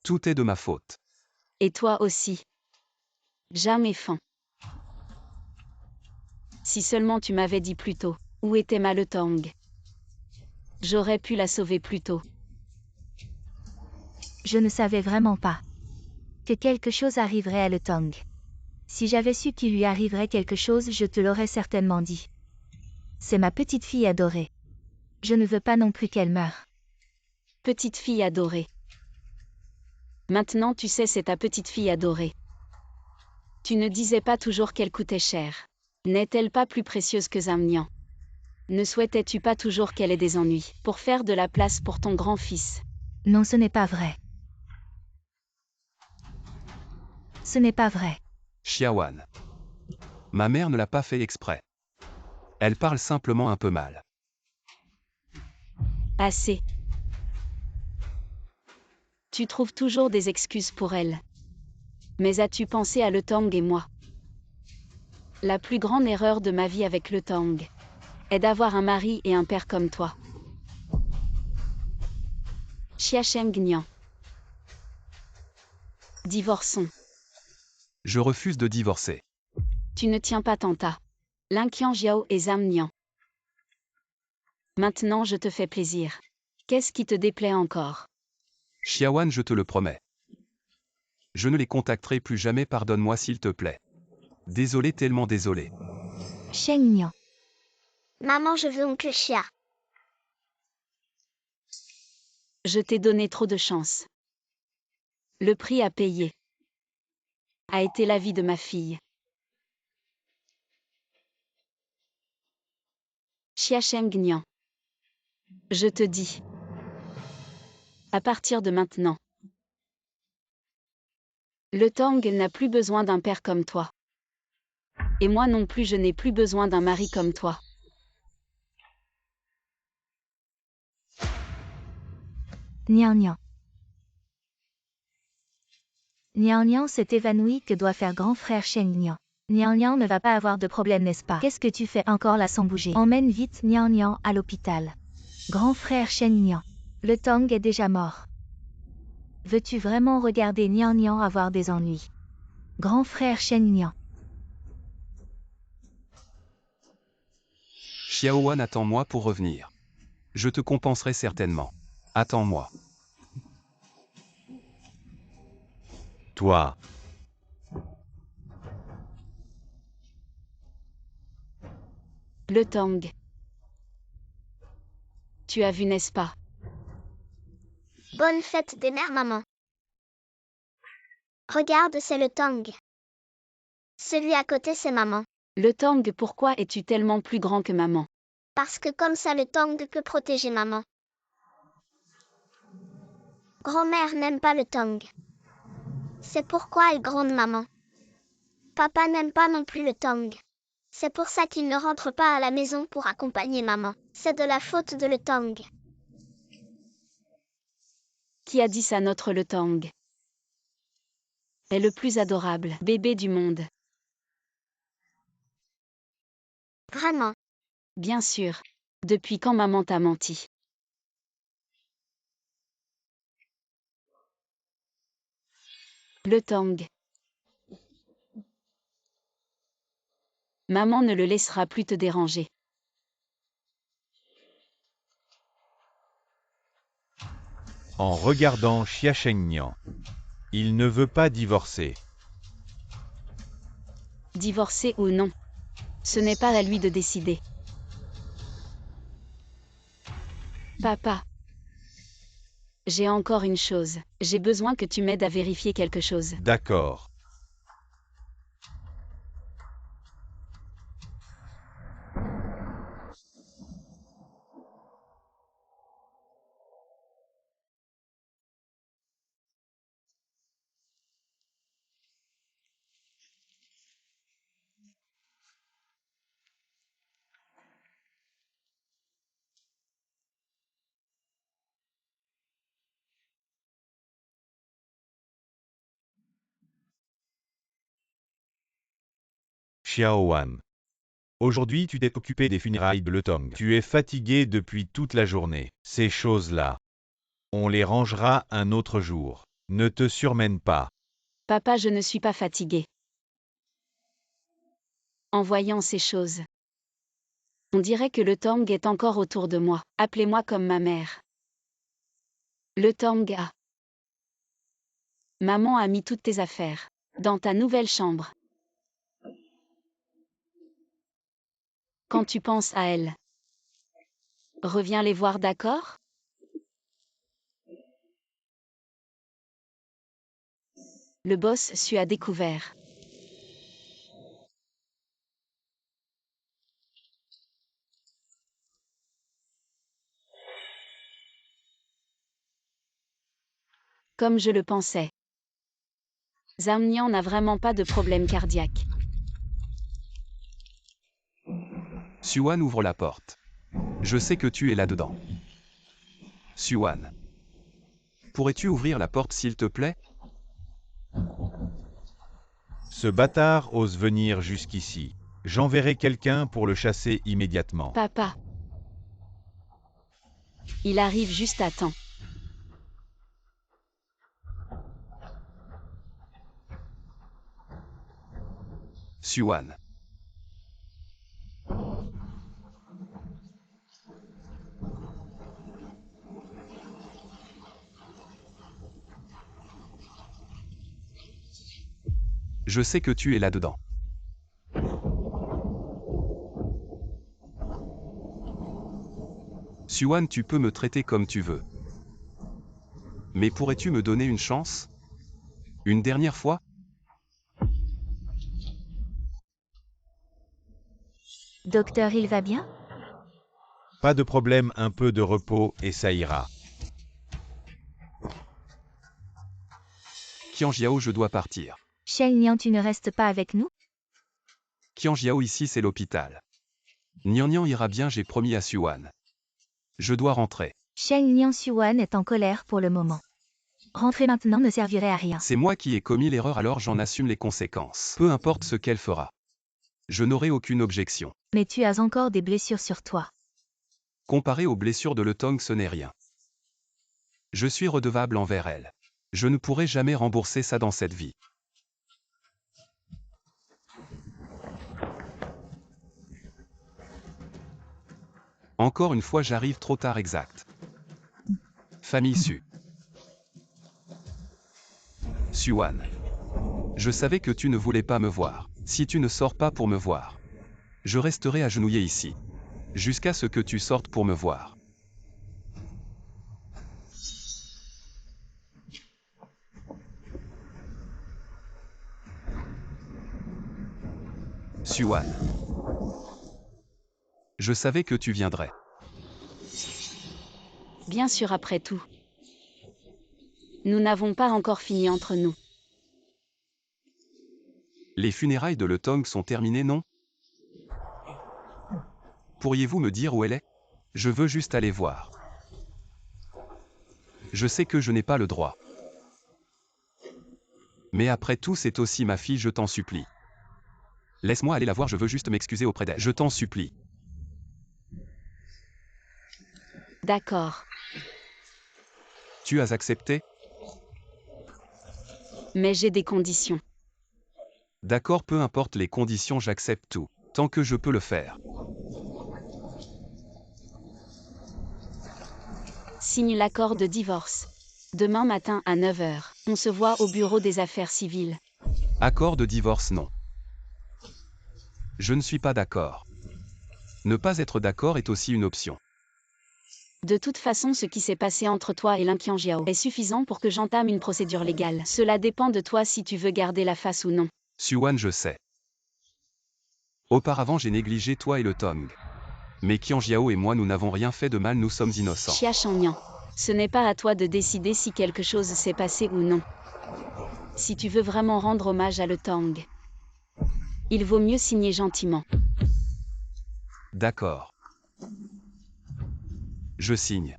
Tout est de ma faute. Et toi aussi. Jamais fin. Si seulement tu m'avais dit plus tôt, où était ma Le Tang? J'aurais pu la sauver plus tôt. Je ne savais vraiment pas que quelque chose arriverait à Le Tang. Si j'avais su qu'il lui arriverait quelque chose, je te l'aurais certainement dit. C'est ma petite fille adorée. Je ne veux pas non plus qu'elle meure. Petite fille adorée. Maintenant tu sais, c'est ta petite fille adorée. Tu ne disais pas toujours qu'elle coûtait cher. N'est-elle pas plus précieuse que Zamnian? Ne souhaitais-tu pas toujours qu'elle ait des ennuis, pour faire de la place pour ton grand-fils? Non, ce n'est pas vrai. Ce n'est pas vrai. Xiaoan. Ma mère ne l'a pas fait exprès. Elle parle simplement un peu mal. Assez. Tu trouves toujours des excuses pour elle. Mais as-tu pensé à Le Tang et moi? La plus grande erreur de ma vie avec Le Tang est d'avoir un mari et un père comme toi. Xiacheng Nian. Divorçons. Je refuse de divorcer. Tu ne tiens pas Tanta. Lin Qianjiao et Zamnian. Maintenant je te fais plaisir. Qu'est-ce qui te déplaît encore? Xiaoan, je te le promets. Je ne les contacterai plus jamais, pardonne-moi s'il te plaît. Désolé, tellement désolé. Sheng Nian. Maman, je veux oncle Chia. Je t'ai donné trop de chance. Le prix à payer a été la vie de ma fille. Xiacheng Nian. Je te dis. À partir de maintenant. Le Tang n'a plus besoin d'un père comme toi. Et moi non plus, je n'ai plus besoin d'un mari comme toi. Nian Nian. Nian Nian s'est évanoui, que doit faire grand frère Sheng Nian? Nian Nian ne va pas avoir de problème, n'est-ce pas? Qu'est-ce que tu fais encore là sans bouger? Emmène vite Nian Nian à l'hôpital. Grand frère Sheng Nian. Le Tang est déjà mort. Veux-tu vraiment regarder Nian Nian avoir des ennuis? Grand frère Sheng Nian. Xiaoan, attends-moi pour revenir. Je te compenserai certainement. Attends-moi. Toi. Le Tang. Tu as vu, n'est-ce pas? Bonne fête des mères, maman. Regarde, c'est le Tang. Celui à côté, c'est maman. Le Tang, pourquoi es-tu tellement plus grand que maman? Parce que comme ça, le Tang peut protéger maman. Grand-mère n'aime pas le Tang. C'est pourquoi elle gronde maman. Papa n'aime pas non plus le Tang. C'est pour ça qu'il ne rentre pas à la maison pour accompagner maman. C'est de la faute de le Tang. Qui a dit ça? Notre le Tang est le plus adorable bébé du monde. Vraiment. Bien sûr. Depuis quand maman t'a menti? Le Tang. Maman ne le laissera plus te déranger. En regardant Xia Shengnian. Il ne veut pas divorcer. Divorcer ou non? Ce n'est pas à lui de décider. Papa. J'ai encore une chose. J'ai besoin que tu m'aides à vérifier quelque chose. D'accord. Xiaowan. Aujourd'hui tu t'es occupé des funérailles de Le Tong. Tu es fatigué depuis toute la journée. Ces choses-là, on les rangera un autre jour. Ne te surmène pas. Papa, je ne suis pas fatiguée. En voyant ces choses, on dirait que le Tang est encore autour de moi. Appelez-moi comme ma mère. Le Tang a. Maman a mis toutes tes affaires dans ta nouvelle chambre. Quand tu penses à elle, reviens les voir, d'accord? Le boss sue à découvert. Comme je le pensais. Zhang Nian n'a vraiment pas de problème cardiaque. Xuan ouvre la porte. Je sais que tu es là-dedans. Xuan. Pourrais-tu ouvrir la porte s'il te plaît? Ce bâtard ose venir jusqu'ici. J'enverrai quelqu'un pour le chasser immédiatement. Papa. Il arrive juste à temps. Xuan. Je sais que tu es là-dedans. Xuan, tu peux me traiter comme tu veux. Mais pourrais-tu me donner une chance? Une dernière fois? Docteur, il va bien? Pas de problème, un peu de repos et ça ira. Qianjiao, je dois partir. Sheng Nian, tu ne restes pas avec nous? Qianjiao, ici c'est l'hôpital. Nian Nian ira bien, j'ai promis à Xuan. Je dois rentrer. Sheng Nian Xuan est en colère pour le moment. Rentrer maintenant ne servirait à rien. C'est moi qui ai commis l'erreur, alors j'en assume les conséquences. Peu importe ce qu'elle fera. Je n'aurai aucune objection. Mais tu as encore des blessures sur toi. Comparé aux blessures de Le Tong, ce n'est rien. Je suis redevable envers elle. Je ne pourrai jamais rembourser ça dans cette vie. Encore une fois, j'arrive trop tard, exact. Famille Su. Xuan. Je savais que tu ne voulais pas me voir. Si tu ne sors pas pour me voir, je resterai agenouillé ici. Jusqu'à ce que tu sortes pour me voir. Suan. Je savais que tu viendrais. Bien sûr, après tout. Nous n'avons pas encore fini entre nous. Les funérailles de Le Tong sont terminées, non? Pourriez-vous me dire où elle est? Je veux juste aller voir. Je sais que je n'ai pas le droit. Mais après tout, c'est aussi ma fille, je t'en supplie. Laisse-moi aller la voir, je veux juste m'excuser auprès d'elle. Je t'en supplie. D'accord. Tu as accepté? Mais j'ai des conditions. D'accord, peu importe les conditions, j'accepte tout. Tant que je peux le faire. Signe l'accord de divorce. Demain matin à 9 h. On se voit au bureau des affaires civiles. Accord de divorce, non. Je ne suis pas d'accord. Ne pas être d'accord est aussi une option. De toute façon, ce qui s'est passé entre toi et Lin Qianjiao est suffisant pour que j'entame une procédure légale. Cela dépend de toi si tu veux garder la face ou non. Suan, je sais. Auparavant, j'ai négligé toi et Le Tong. Mais Qianjiao et moi, nous n'avons rien fait de mal, nous sommes innocents. Xia Shangnian, ce n'est pas à toi de décider si quelque chose s'est passé ou non. Si tu veux vraiment rendre hommage à Le Tong, il vaut mieux signer gentiment. D'accord. Je signe.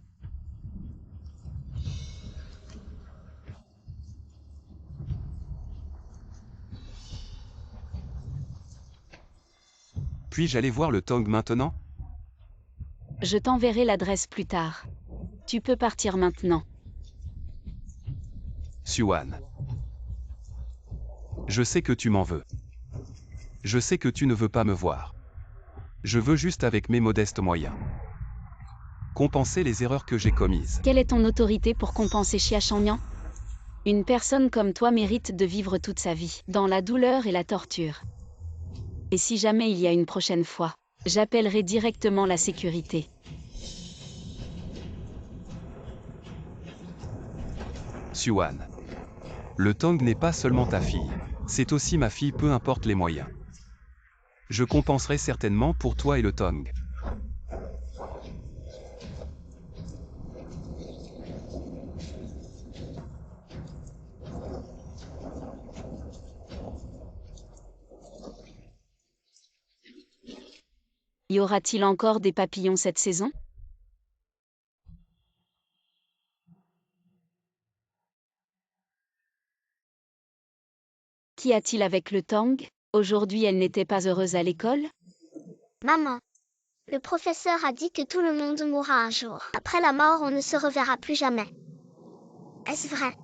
Puis-je aller voir Le Tong maintenant? Je t'enverrai l'adresse plus tard. Tu peux partir maintenant. Suan. Je sais que tu m'en veux. Je sais que tu ne veux pas me voir. Je veux juste avec mes modestes moyens compenser les erreurs que j'ai commises. Quelle est ton autorité pour compenser Xia Shangnian? Une personne comme toi mérite de vivre toute sa vie, dans la douleur et la torture. Et si jamais il y a une prochaine fois, j'appellerai directement la sécurité. Suan. Le Tong n'est pas seulement ta fille. C'est aussi ma fille, peu importe les moyens. Je compenserai certainement pour toi et Le Tong. Y aura-t-il encore des papillons cette saison? Qu'y a-t-il avec Le Tong? Aujourd'hui elle n'était pas heureuse à l'école? Maman, le professeur a dit que tout le monde mourra un jour. Après la mort, on ne se reverra plus jamais. Est-ce vrai?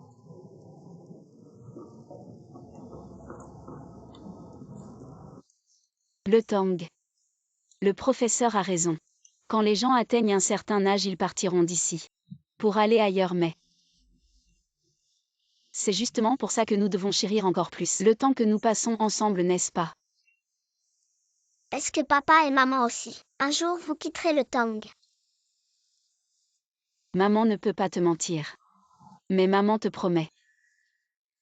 Le Tong. Le professeur a raison. Quand les gens atteignent un certain âge, ils partiront d'ici. Pour aller ailleurs, mais c'est justement pour ça que nous devons chérir encore plus le temps que nous passons ensemble, n'est-ce pas? Est-ce que papa et maman aussi? Un jour, vous quitterez le Tong. Maman ne peut pas te mentir. Mais maman te promet.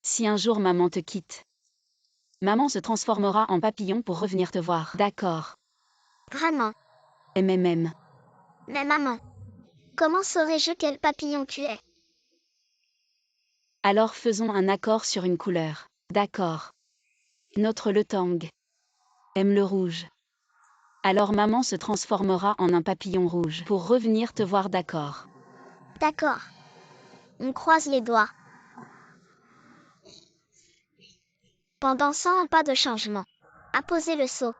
Si un jour maman te quitte, maman se transformera en papillon pour revenir te voir. D'accord. Vraiment. MMM. Mais maman, comment saurais-je quel papillon tu es? Alors faisons un accord sur une couleur. D'accord. Notre Le Tong aime le rouge. Alors maman se transformera en un papillon rouge pour revenir te voir, d'accord? D'accord. On croise les doigts. Pendant 100 ans, pas de changement. Apposez le seau.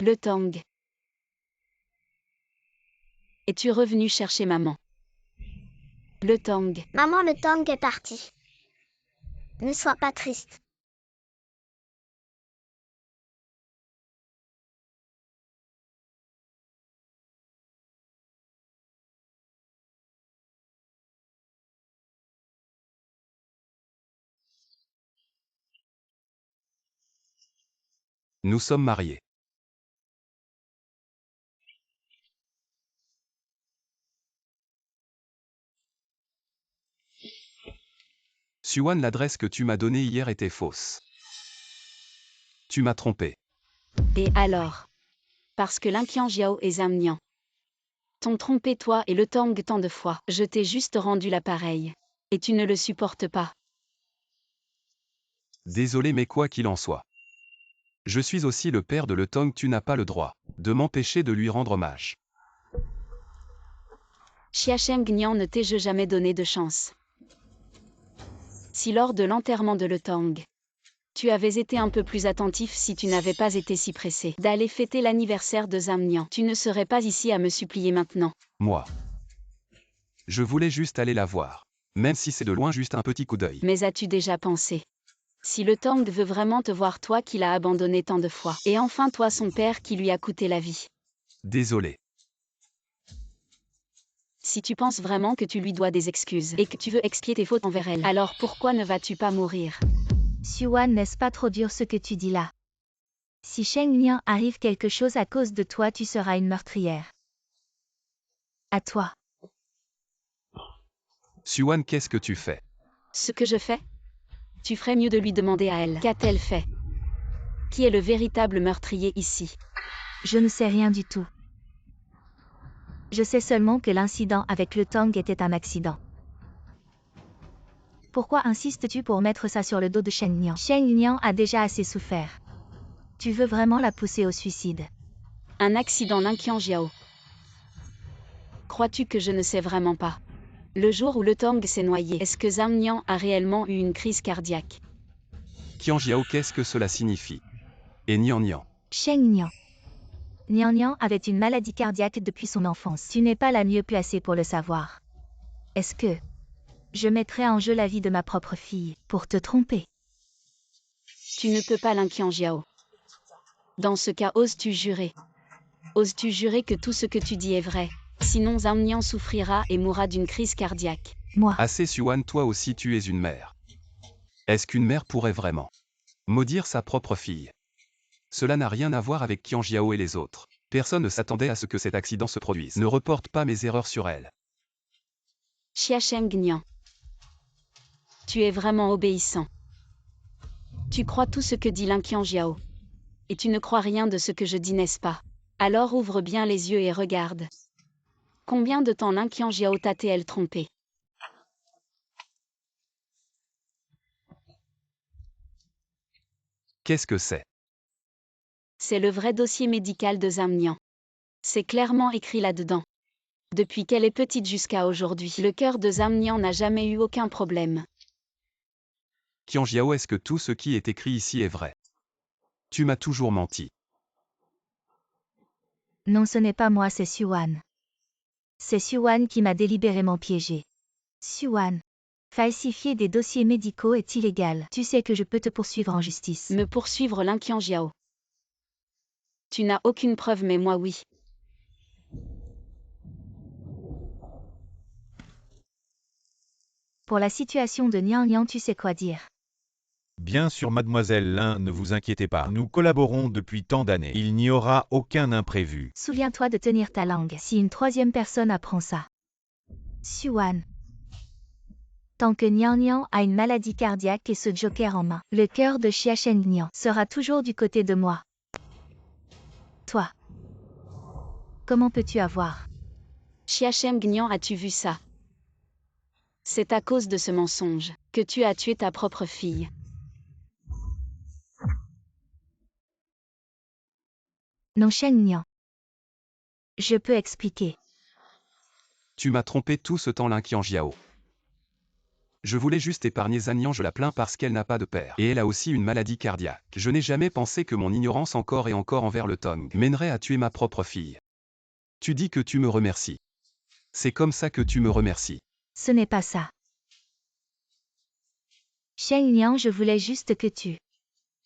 Le Tong. Es-tu revenu chercher maman? Le Tong. Maman, le Tong est parti. Ne sois pas triste. Nous sommes mariés. Xuan, l'adresse que tu m'as donnée hier était fausse. Tu m'as trompé. Et alors? Parce que l'Inqiang est Zamnian. T'ont trompé toi et le Tang tant de fois. Je t'ai juste rendu l'appareil. Et tu ne le supportes pas. Désolé, mais quoi qu'il en soit. Je suis aussi le père de Le Tong, tu n'as pas le droit de m'empêcher de lui rendre hommage. Xiacheng Nian ne t'ai-je jamais donné de chance. Si lors de l'enterrement de Le Tang, tu avais été un peu plus attentif, si tu n'avais pas été si pressé d'aller fêter l'anniversaire de Zamnian, tu ne serais pas ici à me supplier maintenant. Moi. Je voulais juste aller la voir. Même si c'est de loin, juste un petit coup d'œil. Mais as-tu déjà pensé? Si le Tang veut vraiment te voir, toi qui l'as abandonné tant de fois, et enfin toi son père qui lui a coûté la vie. Désolé. Si tu penses vraiment que tu lui dois des excuses, et que tu veux expier tes fautes envers elle, alors pourquoi ne vas-tu pas mourir? Xuan, n'est-ce pas trop dur ce que tu dis là? Si Sheng Nian arrive quelque chose à cause de toi, tu seras une meurtrière. À toi. Xuan, qu'est-ce que tu fais? Ce que je fais? Tu ferais mieux de lui demander à elle. Qu'a-t-elle fait? Qui est le véritable meurtrier ici? Je ne sais rien du tout. Je sais seulement que l'incident avec le Tang était un accident. Pourquoi insistes-tu pour mettre ça sur le dos de Sheng Nian? Sheng Nian a déjà assez souffert. Tu veux vraiment la pousser au suicide? Un accident, l'Inqiang. Crois-tu que je ne sais vraiment pas? Le jour où le Tang s'est noyé, est-ce que Zamnian a réellement eu une crise cardiaque? Qianjiao, qu'est-ce que cela signifie? Et Nian Nian. Sheng Nian. Nian Nian avait une maladie cardiaque depuis son enfance. Tu n'es pas la mieux placée pour le savoir. Est-ce que je mettrais en jeu la vie de ma propre fille pour te tromper? Tu ne peux pas, l'Inqiang. Dans ce cas, oses-tu jurer? Oses-tu jurer que tout ce que tu dis est vrai? Sinon Zamnian souffrira et mourra d'une crise cardiaque. Moi. Assez, Xuan, toi aussi tu es une mère. Est-ce qu'une mère pourrait vraiment maudire sa propre fille? Cela n'a rien à voir avec Qianjiao et les autres. Personne ne s'attendait à ce que cet accident se produise. Ne reporte pas mes erreurs sur elle. Xiacheng Nian. Tu es vraiment obéissant. Tu crois tout ce que dit l'Inqiang. Et tu ne crois rien de ce que je dis, n'est-ce pas? Alors ouvre bien les yeux et regarde. Combien de temps l'Inqiang t'a-t-elle trompé? Qu'est-ce que c'est? C'est le vrai dossier médical de Zamnian. C'est clairement écrit là-dedans. Depuis qu'elle est petite jusqu'à aujourd'hui, le cœur de Zamnian n'a jamais eu aucun problème. Qianjiao, est-ce que tout ce qui est écrit ici est vrai? Tu m'as toujours menti. Non, ce n'est pas moi, c'est Xuan. C'est Xuan qui m'a délibérément piégé. Xuan. Falsifier des dossiers médicaux est illégal. Tu sais que je peux te poursuivre en justice. Me poursuivre, l'Inqiang. Tu n'as aucune preuve, mais moi oui. Pour la situation de Nian Nian, tu sais quoi dire. Bien sûr, mademoiselle Lin, ne vous inquiétez pas. Nous collaborons depuis tant d'années. Il n'y aura aucun imprévu. Souviens-toi de tenir ta langue si une troisième personne apprend ça. Xuan. Tant que Nian Nian a une maladie cardiaque et ce joker en main, le cœur de Xiacheng Nian sera toujours du côté de moi. Toi. Comment peux-tu avoir? Xiacheng Nian, as-tu vu ça? C'est à cause de ce mensonge que tu as tué ta propre fille. Non, Sheng Nian. Je peux expliquer. Tu m'as trompé tout ce temps, l'Inqiang. Je voulais juste épargner Zamnian, je la plains parce qu'elle n'a pas de père. Et elle a aussi une maladie cardiaque. Je n'ai jamais pensé que mon ignorance encore et encore envers le Tong mènerait à tuer ma propre fille. Tu dis que tu me remercies. C'est comme ça que tu me remercies. Ce n'est pas ça. Sheng Nian, je voulais juste que tu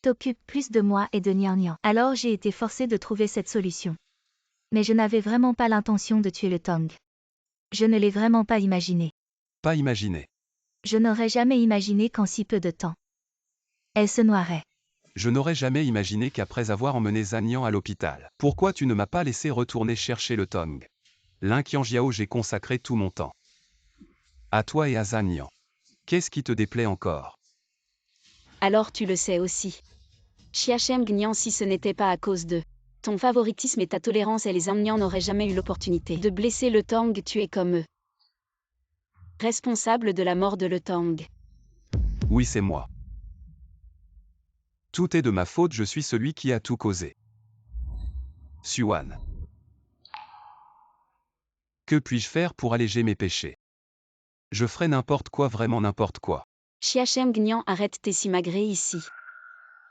t'occupes plus de moi et de Nian Nian. Alors j'ai été forcée de trouver cette solution. Mais je n'avais vraiment pas l'intention de tuer le Tong. Je ne l'ai vraiment pas imaginé. Pas imaginé. Je n'aurais jamais imaginé qu'en si peu de temps, elle se noierait. Je n'aurais jamais imaginé qu'après avoir emmené Zamnian à l'hôpital, pourquoi tu ne m'as pas laissé retourner chercher le Tong? L'Inqiang, j'ai consacré tout mon temps. À toi et à Zamnian. Qu'est-ce qui te déplaît encore? Alors tu le sais aussi. Chiachem Gnian, si ce n'était pas à cause de ton favoritisme et ta tolérance, et les Amnians n'auraient jamais eu l'opportunité de blesser le Tang, tu es comme eux. Responsable de la mort de le Tang. Oui, c'est moi. Tout est de ma faute, je suis celui qui a tout causé. Siouan. Que puis-je faire pour alléger mes péchés? Je ferai n'importe quoi, vraiment n'importe quoi. Chiachem Gnian, arrête tes simagrées ici.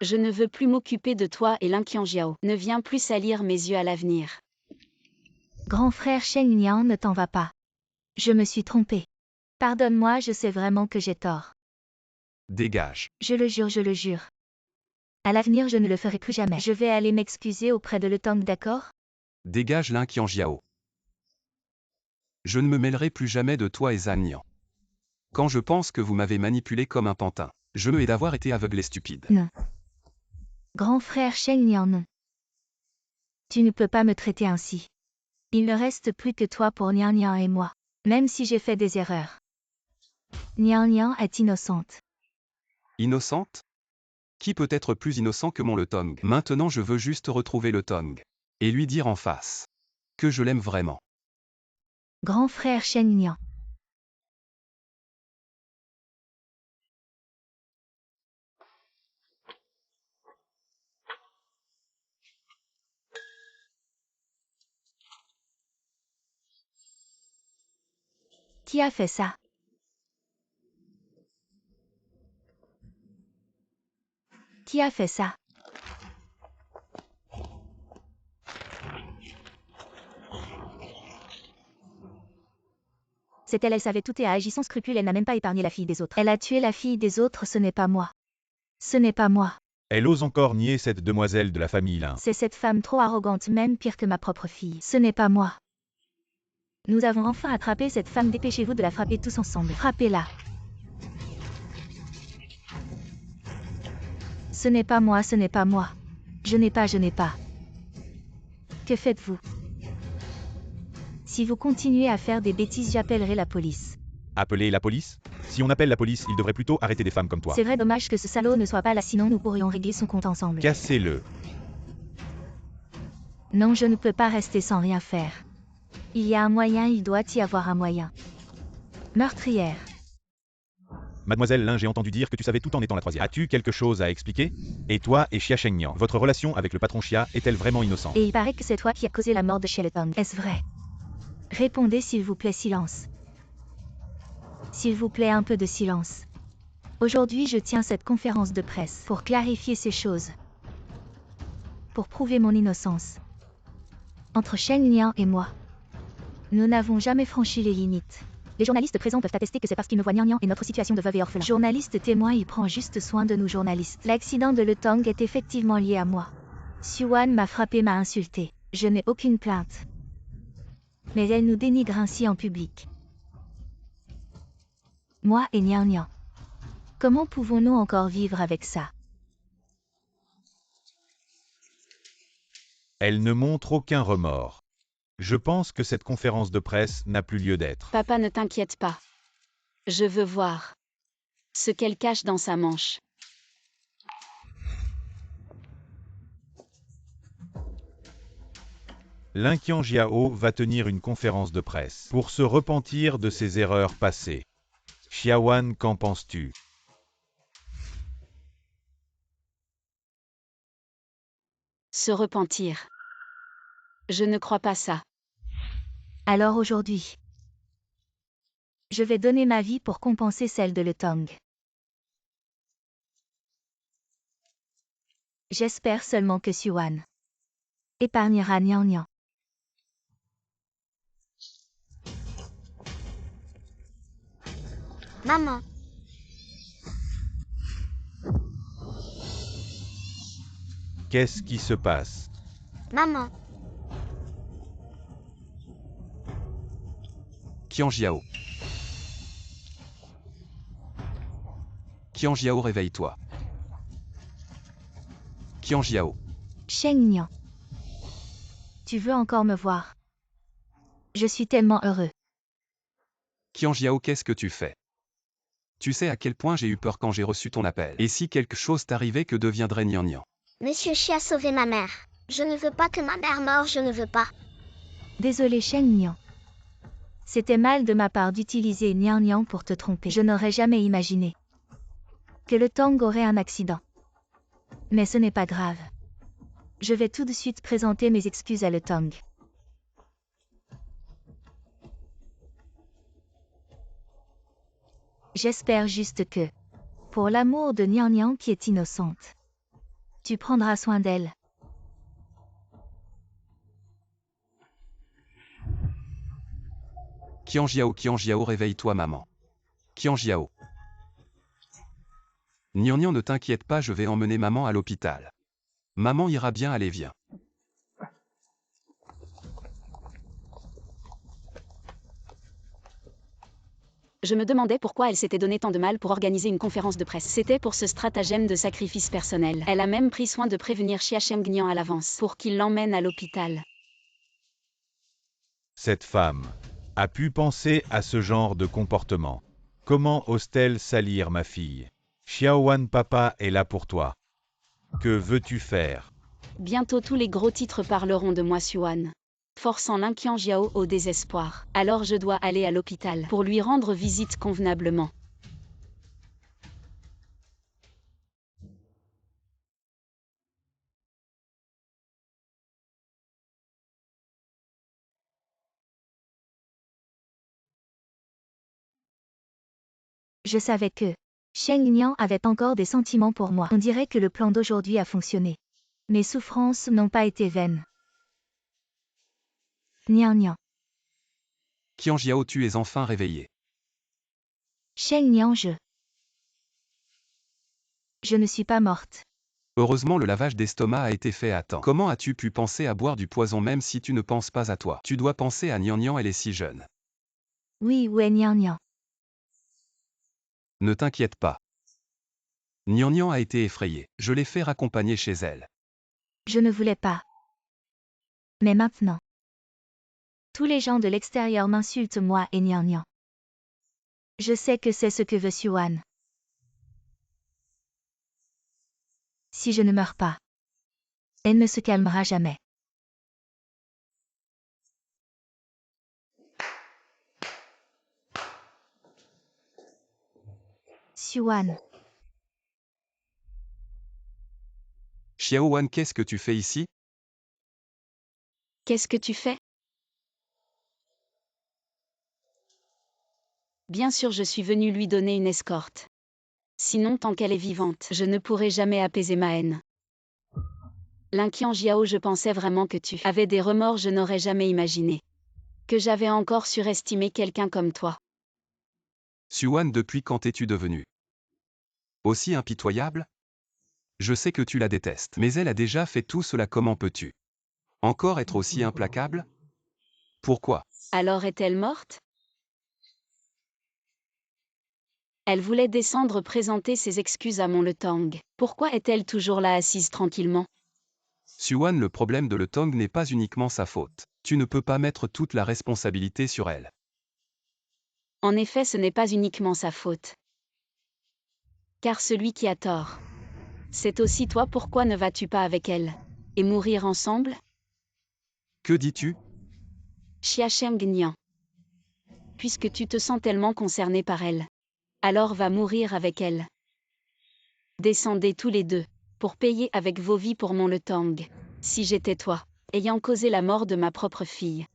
Je ne veux plus m'occuper de toi et l'Inqianjiao. Ne viens plus salir mes yeux à l'avenir. Grand frère Shen Nian, ne t'en va pas. Je me suis trompé. Pardonne-moi, je sais vraiment que j'ai tort. Dégage. Je le jure, je le jure. À l'avenir, je ne le ferai plus jamais. Je vais aller m'excuser auprès de le Tang, d'accord? Dégage l'Inqianjiao. Je ne me mêlerai plus jamais de toi et Zanian. Quand je pense que vous m'avez manipulé comme un pantin, je me hais d'avoir été aveugle et stupide. Non. Grand frère Shen Nian, non. Tu ne peux pas me traiter ainsi. Il ne reste plus que toi pour Nian Nian et moi, même si j'ai fait des erreurs. Nian Nian est innocente. Innocente? Qui peut être plus innocent que mon le Tong? Maintenant je veux juste retrouver le Tong. Et lui dire en face. Que je l'aime vraiment. Grand frère Shen Nian. Qui a fait ça? Qui a fait ça? C'est elle savait tout et a agi sans scrupule, elle n'a même pas épargné la fille des autres. Elle a tué la fille des autres, ce n'est pas moi. Ce n'est pas moi. Elle ose encore nier cette demoiselle de la famille Lin. C'est cette femme trop arrogante, même pire que ma propre fille. Ce n'est pas moi. Nous avons enfin attrapé cette femme, dépêchez-vous de la frapper tous ensemble. Frappez-la. Ce n'est pas moi, ce n'est pas moi. Je n'ai pas. Que faites-vous? Si vous continuez à faire des bêtises, j'appellerai la police. Appeler la police? Si on appelle la police, il devrait plutôt arrêter des femmes comme toi. C'est vrai, dommage que ce salaud ne soit pas là, sinon nous pourrions régler son compte ensemble. Cassez-le. Non, je ne peux pas rester sans rien faire. Il y a un moyen, il doit y avoir un moyen. Meurtrière. Mademoiselle Lin, j'ai entendu dire que tu savais tout en étant la troisième. As-tu quelque chose à expliquer? Et toi et Xia Shengnian, votre relation avec le patron Xia est-elle vraiment innocente? Et il paraît que c'est toi qui as causé la mort de Shelton. Est-ce vrai? Répondez s'il vous plaît, silence. S'il vous plaît, un peu de silence. Aujourd'hui, je tiens cette conférence de presse pour clarifier ces choses. Pour prouver mon innocence. Entre Shen Nian et moi, nous n'avons jamais franchi les limites. Les journalistes présents peuvent attester que c'est parce qu'ils me voient Nian Nian et notre situation de veuve et orphelin. Journaliste témoin, il prend juste soin de nous journalistes. L'accident de Le Tang est effectivement lié à moi. Siouan m'a frappé, m'a insulté. Je n'ai aucune plainte. Mais elle nous dénigre ainsi en public. Moi et Nian Nian. Comment pouvons-nous encore vivre avec ça? Elle ne montre aucun remords. Je pense que cette conférence de presse n'a plus lieu d'être. Papa, ne t'inquiète pas. Je veux voir ce qu'elle cache dans sa manche. L'Inqianjiao va tenir une conférence de presse pour se repentir de ses erreurs passées. Xiaoan, qu'en penses-tu? Se repentir. Je ne crois pas ça. Alors aujourd'hui, je vais donner ma vie pour compenser celle de Le Tang. J'espère seulement que Siouan épargnera Nian Nian. Maman, Qu'est-ce qui se passe? maman, Qianjiao. Qianjiao, réveille-toi. Qianjiao. Shen Nian. Tu veux encore me voir? Je suis tellement heureux. Qianjiao, qu'est-ce que tu fais? Tu sais à quel point j'ai eu peur quand j'ai reçu ton appel. Et si quelque chose t'arrivait, que deviendrait Nian Nian? Monsieur Chi a sauvé ma mère. Je ne veux pas que ma mère meure, je ne veux pas. Désolé Sheng Nian. C'était mal de ma part d'utiliser Nian Nian pour te tromper. Je n'aurais jamais imaginé que le Tang aurait un accident. Mais ce n'est pas grave. Je vais tout de suite présenter mes excuses à le Tang. J'espère juste que, pour l'amour de Nian Nian qui est innocente, tu prendras soin d'elle. Qianjiao, réveille-toi maman. Qianjiao. Nian Nian, ne t'inquiète pas, je vais emmener maman à l'hôpital. Maman ira bien, allez viens. Je me demandais pourquoi elle s'était donné tant de mal pour organiser une conférence de presse. C'était pour ce stratagème de sacrifice personnel. Elle a même pris soin de prévenir Xia Shengnian à l'avance pour qu'il l'emmène à l'hôpital. Cette femme a pu penser à ce genre de comportement. Comment ose-t-elle salir ma fille? Xiaowan papa est là pour toi. Que veux-tu faire? Bientôt tous les gros titres parleront de moi, Xuan. Forçant Lin Qianjiao au désespoir. Alors je dois aller à l'hôpital pour lui rendre visite convenablement. Je savais que Sheng Nian avait encore des sentiments pour moi. On dirait que le plan d'aujourd'hui a fonctionné. Mes souffrances n'ont pas été vaines. Nian Nian. Qianjiao, tu es enfin réveillé. Sheng Nian, je ne suis pas morte. Heureusement, le lavage d'estomac a été fait à temps. Comment as-tu pu penser à boire du poison même si tu ne penses pas à toi? Tu dois penser à Nian Nian, elle est si jeune. Oui, ouais, Nian Nian. Ne t'inquiète pas. Nian Nian a été effrayée. Je l'ai fait raccompagner chez elle. Je ne voulais pas. Mais maintenant, tous les gens de l'extérieur m'insultent, moi et Nian Nian. Je sais que c'est ce que veut Xuan. Si je ne meurs pas, elle ne se calmera jamais. Xuan, Xiaowan, qu'est-ce que tu fais ici? Qu'est-ce que tu fais? Bien sûr, je suis venue lui donner une escorte. Sinon, tant qu'elle est vivante, je ne pourrai jamais apaiser ma haine. Lin Qianjiao, je pensais vraiment que tu avais des remords, je n'aurais jamais imaginé que j'avais encore surestimé quelqu'un comme toi. Xuan, depuis quand es-tu devenu aussi impitoyable? Je sais que tu la détestes, mais elle a déjà fait tout cela, comment peux-tu encore être aussi implacable? Pourquoi? Alors est-elle morte? Elle voulait descendre présenter ses excuses à mon Le Tang. Pourquoi est-elle toujours là assise tranquillement? Xuan, le problème de Le Tang n'est pas uniquement sa faute. Tu ne peux pas mettre toute la responsabilité sur elle. En effet, ce n'est pas uniquement sa faute. Car celui qui a tort, c'est aussi toi. Pourquoi ne vas-tu pas avec elle et mourir ensemble? Que dis-tu? Xia Shengnian. Puisque tu te sens tellement concerné par elle, alors va mourir avec elle. Descendez tous les deux, pour payer avec vos vies pour mon Le Tang. Si j'étais toi, ayant causé la mort de ma propre fille,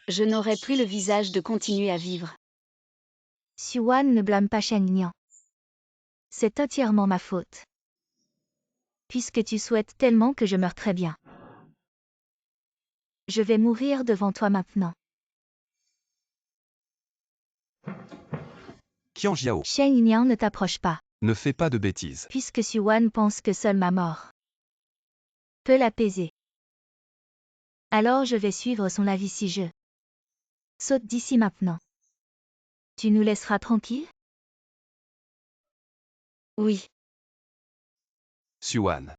je n'aurais plus le visage de continuer à vivre. Xuan ne blâme pas Sheng Nian. C'est entièrement ma faute. Puisque tu souhaites tellement que je meure très bien. Je vais mourir devant toi maintenant. Qianjiao, Sheng Nian, ne t'approche pas. ne fais pas de bêtises. Puisque Xuan pense que seule ma mort peut l'apaiser. Alors je vais suivre son avis si je saute d'ici maintenant. Tu nous laisseras tranquilles? Oui, Xuan.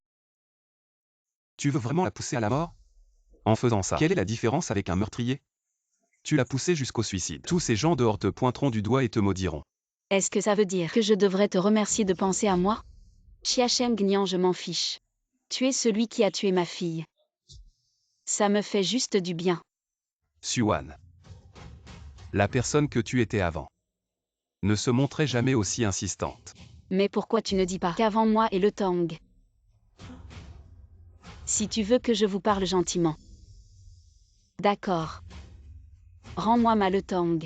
Tu veux vraiment la pousser à la mort? En faisant ça, quelle est la différence avec un meurtrier? Tu l'as poussé jusqu'au suicide. Tous ces gens dehors te pointeront du doigt et te maudiront. Est-ce que ça veut dire que je devrais te remercier de penser à moi? Chiachem Gnian, je m'en fiche. Tu es celui qui a tué ma fille. Ça me fait juste du bien. Suan. La personne que tu étais avant ne se montrait jamais aussi insistante. Mais pourquoi tu ne dis pas qu'avant moi et le Tang? Si tu veux que je vous parle gentiment. D'accord. Rends-moi ma le Tang.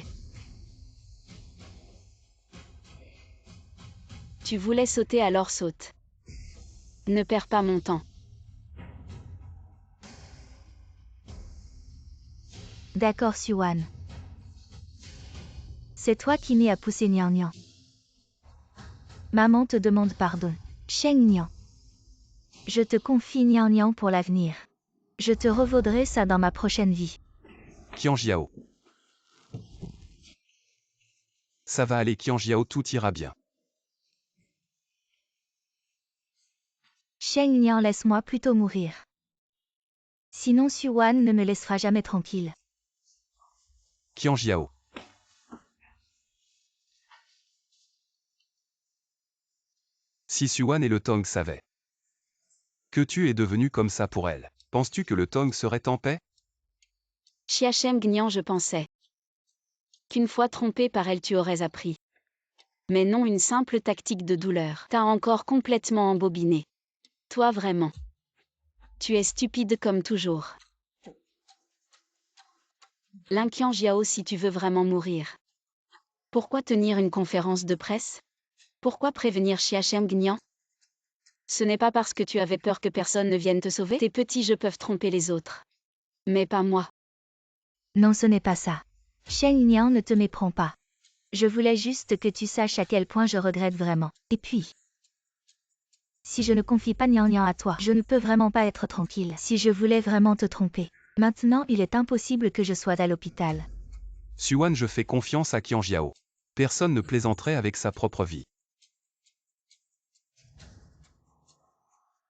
Tu voulais sauter, alors saute. Ne perds pas mon temps. D'accord, Suan. C'est toi qui m'y as poussé, Nian Nian. Maman te demande pardon. Sheng Nian. Je te confie, Nian Nian, pour l'avenir. Je te revaudrai ça dans ma prochaine vie. Qianjiao. Ça va aller, Qianjiao, tout ira bien. Sheng Nian, laisse-moi plutôt mourir. Sinon Suan ne me laissera jamais tranquille. Qianjiao. Si Suan et le Tang savaient que tu es devenu comme ça pour elle, penses-tu que le Tang serait en paix? Chiachem Gnian, je pensais qu'une fois trompé par elle tu aurais appris. Mais non, une simple tactique de douleur. T'as encore complètement embobiné. Toi vraiment. Tu es stupide comme toujours. Linqian Jiao, si tu veux vraiment mourir. Pourquoi tenir une conférence de presse? Pourquoi prévenir Chiachem Gnian? Ce n'est pas parce que tu avais peur que personne ne vienne te sauver. Tes petits jeux peuvent tromper les autres. Mais pas moi. Non, ce n'est pas ça. Sheng Nian, ne te méprends pas. Je voulais juste que tu saches à quel point je regrette vraiment. Et puis, si je ne confie pas Nian Nian à toi, je ne peux vraiment pas être tranquille. Si je voulais vraiment te tromper, maintenant il est impossible que je sois à l'hôpital. Suan, je fais confiance à Qianjiao. Personne ne plaisanterait avec sa propre vie.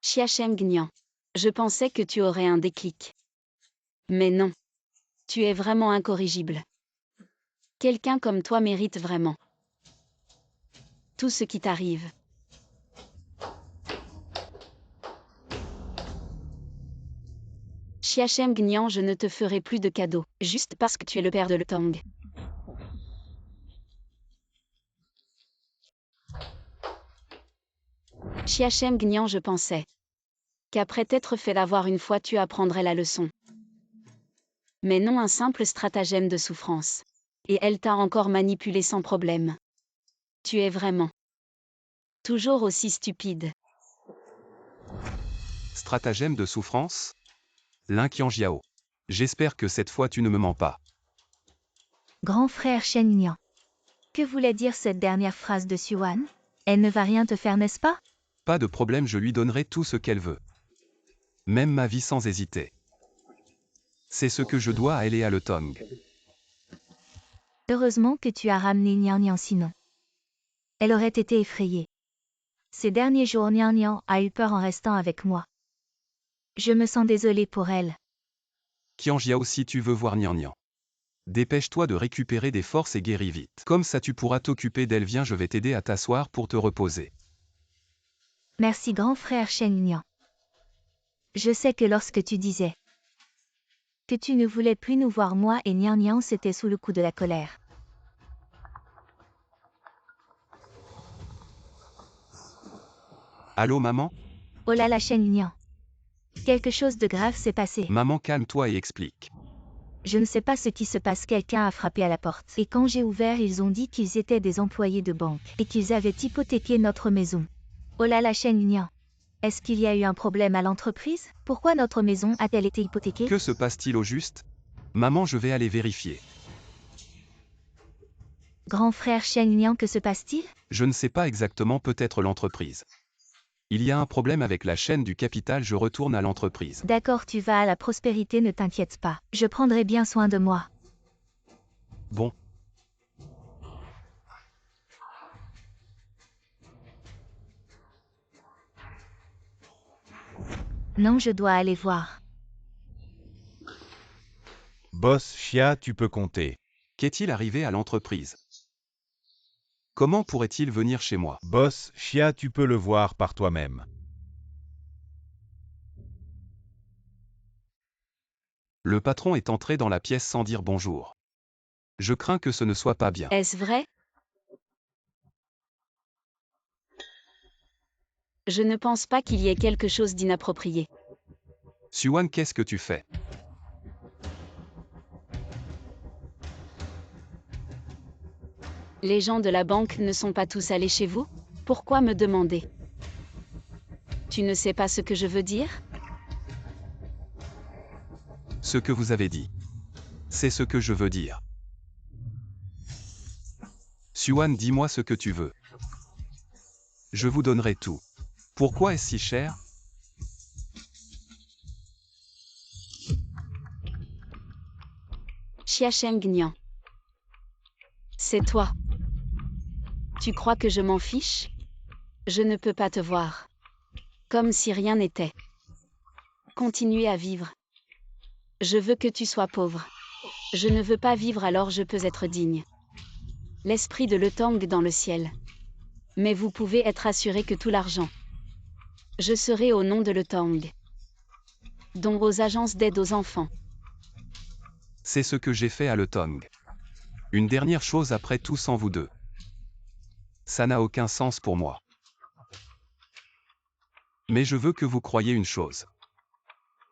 Chiachem Gnian. Je pensais que tu aurais un déclic. Mais non. Tu es vraiment incorrigible. Quelqu'un comme toi mérite vraiment tout ce qui t'arrive. Chiachem Gnian, je ne te ferai plus de cadeaux, juste parce que tu es le père de le Tang. Chiachem Gnian, je pensais qu'après t'être fait l'avoir une fois tu apprendrais la leçon. Mais non, un simple stratagème de souffrance. Et elle t'a encore manipulé sans problème. Tu es vraiment toujours aussi stupide. Stratagème de souffrance? Lin Qianjiao. J'espère que cette fois tu ne me mens pas. Grand frère Sheng Nian. Que voulait dire cette dernière phrase de Suan? Elle ne va rien te faire, n'est-ce pas? Pas de problème, je lui donnerai tout ce qu'elle veut. Même ma vie sans hésiter. C'est ce que je dois à elle et à le Tang. Heureusement que tu as ramené Nian Nian, sinon elle aurait été effrayée. Ces derniers jours, Nian Nian a eu peur en restant avec moi. Je me sens désolée pour elle. Qianjiao, si tu veux voir Nian Nian, dépêche-toi de récupérer des forces et guéris vite. Comme ça tu pourras t'occuper d'elle. Viens, je vais t'aider à t'asseoir pour te reposer. Merci grand frère Sheng Nian. Je sais que lorsque tu disais que tu ne voulais plus nous voir, moi et Nian Nian, c'était sous le coup de la colère. Allô maman? Oh là là Sheng Nian. Quelque chose de grave s'est passé. Maman, calme-toi et explique. Je ne sais pas ce qui se passe, quelqu'un a frappé à la porte. Et quand j'ai ouvert, ils ont dit qu'ils étaient des employés de banque et qu'ils avaient hypothéqué notre maison. Oh là là Sheng Nian. Est-ce qu'il y a eu un problème à l'entreprise? Pourquoi notre maison a-t-elle été hypothéquée? Que se passe-t-il au juste? Maman, je vais aller vérifier. Grand frère Sheng Nian, que se passe-t-il? Je ne sais pas exactement, peut-être l'entreprise. Il y a un problème avec la chaîne du capital, je retourne à l'entreprise. D'accord, tu vas à la prospérité, ne t'inquiète pas. Je prendrai bien soin de moi. Bon. Non, je dois aller voir. Boss Chia, tu peux compter. Qu'est-il arrivé à l'entreprise? Comment pourrait-il venir chez moi? Boss, Chia, tu peux le voir par toi-même. Le patron est entré dans la pièce sans dire bonjour. Je crains que ce ne soit pas bien. Est-ce vrai? Je ne pense pas qu'il y ait quelque chose d'inapproprié. Suwan, qu'est-ce que tu fais? Les gens de la banque ne sont pas tous allés chez vous? Pourquoi me demander? Tu ne sais pas ce que je veux dire? Ce que vous avez dit. C'est ce que je veux dire. Suwan, dis-moi ce que tu veux. Je vous donnerai tout. Pourquoi est-ce si cher? Chia Cheng Nian. C'est toi. Tu crois que je m'en fiche? Je ne peux pas te voir. Comme si rien n'était. Continuez à vivre. Je veux que tu sois pauvre. Je ne veux pas vivre, alors je peux être digne. L'esprit de Letang dans le ciel. Mais vous pouvez être assuré que tout l'argent. Je serai au nom de Letang. Dont aux agences d'aide aux enfants. C'est ce que j'ai fait à Letong. Une dernière chose après tout sans vous deux. Ça n'a aucun sens pour moi. Mais je veux que vous croyiez une chose.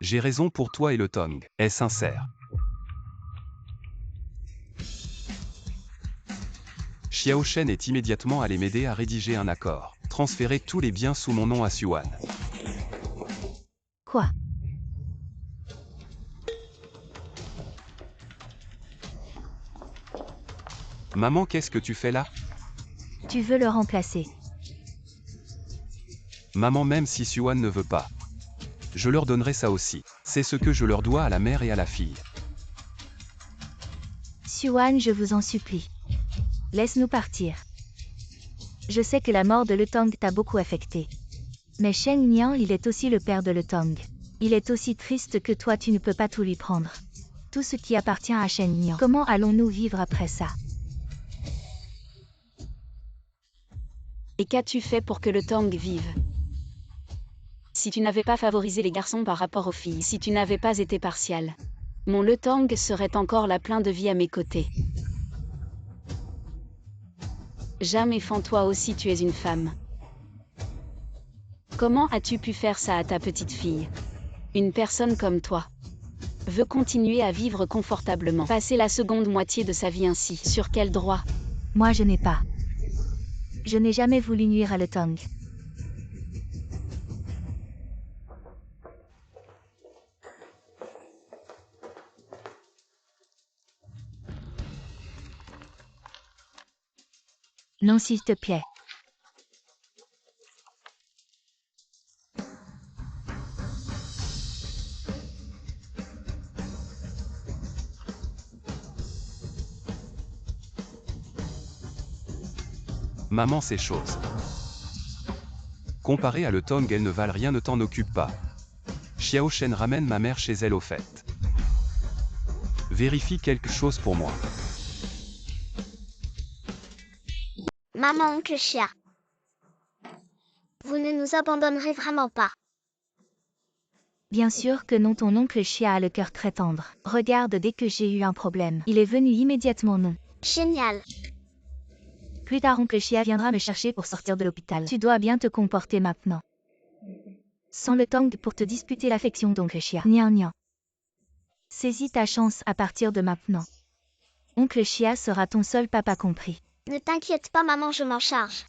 J'ai raison pour toi et Letong est sincère. Xiao Shen est immédiatement allé m'aider à rédiger un accord. Transférer tous les biens sous mon nom à Suwan. Quoi? Maman, qu'est-ce que tu fais là? Tu veux le remplacer? Maman, même si Suwan ne veut pas. Je leur donnerai ça aussi. C'est ce que je leur dois à la mère et à la fille. Suwan, je vous en supplie. Laisse-nous partir. Je sais que la mort de Letang t'a beaucoup affecté. Mais Cheng Nian, il est aussi le père de Letang. Il est aussi triste que toi, tu ne peux pas tout lui prendre. Tout ce qui appartient à Cheng Nian. Comment allons-nous vivre après ça? Et qu'as-tu fait pour que Letang vive? Si tu n'avais pas favorisé les garçons par rapport aux filles, si tu n'avais pas été partial, mon Letang serait encore là plein de vie à mes côtés. Jamais fan, toi aussi tu es une femme. Comment as-tu pu faire ça à ta petite fille? Une personne comme toi veut continuer à vivre confortablement, passer la seconde moitié de sa vie ainsi. Sur quel droit? Moi, je n'ai pas. Je n'ai jamais voulu nuire à Letang. Non, s'il te plaît. Maman, ces choses. Comparé à Letong, elles ne valent rien, ne t'en occupe pas. Xiao Shen ramène ma mère chez elle au fait. Vérifie quelque chose pour moi. Maman, oncle Chia. Vous ne nous abandonnerez vraiment pas. Bien sûr que non, ton oncle Chia a le cœur très tendre. Regarde, dès que j'ai eu un problème, il est venu immédiatement, non. Génial. Plus tard, oncle Chia viendra me chercher pour sortir de l'hôpital. Tu dois bien te comporter maintenant. Sans Letang pour te disputer l'affection d'oncle Chia. Nian nian. Saisis ta chance à partir de maintenant. Oncle Chia sera ton seul papa, compris. Ne t'inquiète pas, maman, je m'en charge.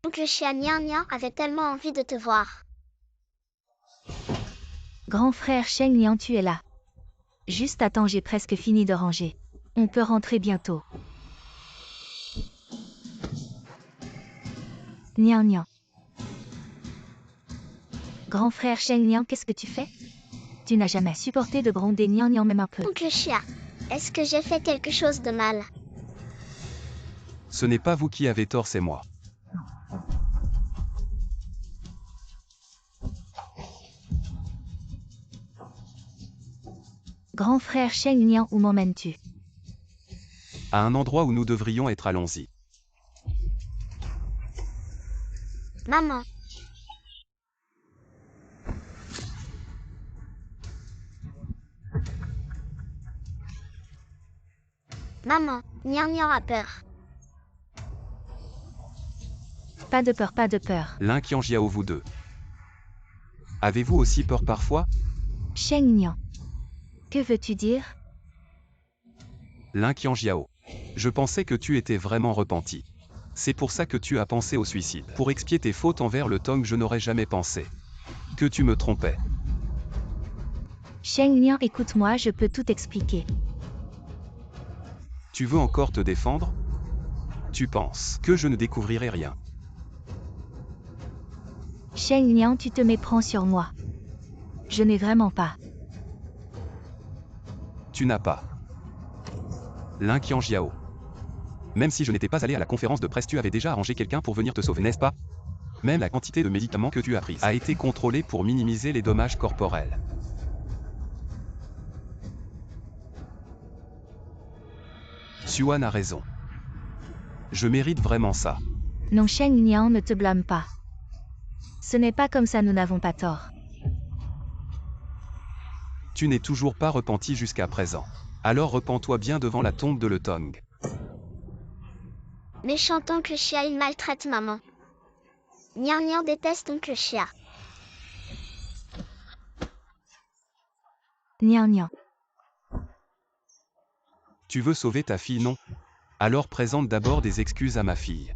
Oncle Chia Nian Nian avait tellement envie de te voir. Grand frère Cheng Nian, tu es là. Juste attends, j'ai presque fini de ranger. On peut rentrer bientôt. Nian Nian. Grand frère Cheng Nian, qu'est-ce que tu fais? Tu n'as jamais supporté de gronder Nian Nian même un peu. Oncle Chia, est-ce que j'ai fait quelque chose de mal? Ce n'est pas vous qui avez tort, c'est moi. Grand frère Sheng Nian, où m'emmènes-tu? À un endroit où nous devrions être, allons-y. Maman. Maman, Nian Nian a peur. Pas de peur, pas de peur. Lin Qianjiao, vous deux. Avez-vous aussi peur parfois? Sheng Nian. Que veux-tu dire? Lin Qianjiao. Je pensais que tu étais vraiment repenti. C'est pour ça que tu as pensé au suicide. Pour expier tes fautes envers le Tong, je n'aurais jamais pensé que tu me trompais. Sheng Nian, écoute-moi, je peux tout expliquer. Tu veux encore te défendre? Tu penses que je ne découvrirai rien? Sheng Nian, tu te méprends sur moi. Je n'ai vraiment pas. Tu n'as pas. Lin Qianjiao. Même si je n'étais pas allé à la conférence de presse, tu avais déjà arrangé quelqu'un pour venir te sauver, n'est-ce pas? Même la quantité de médicaments que tu as pris a été contrôlée pour minimiser les dommages corporels. Xuan a raison. Je mérite vraiment ça. Non, Sheng Nian, ne te blâme pas. Ce n'est pas comme ça, nous n'avons pas tort. Tu n'es toujours pas repenti jusqu'à présent. Alors repens-toi bien devant la tombe de Le Tong. Méchant oncle Chia, il maltraite maman. Nian Nian déteste oncle Chia. Nian Nian. Tu veux sauver ta fille, non? Alors présente d'abord des excuses à ma fille.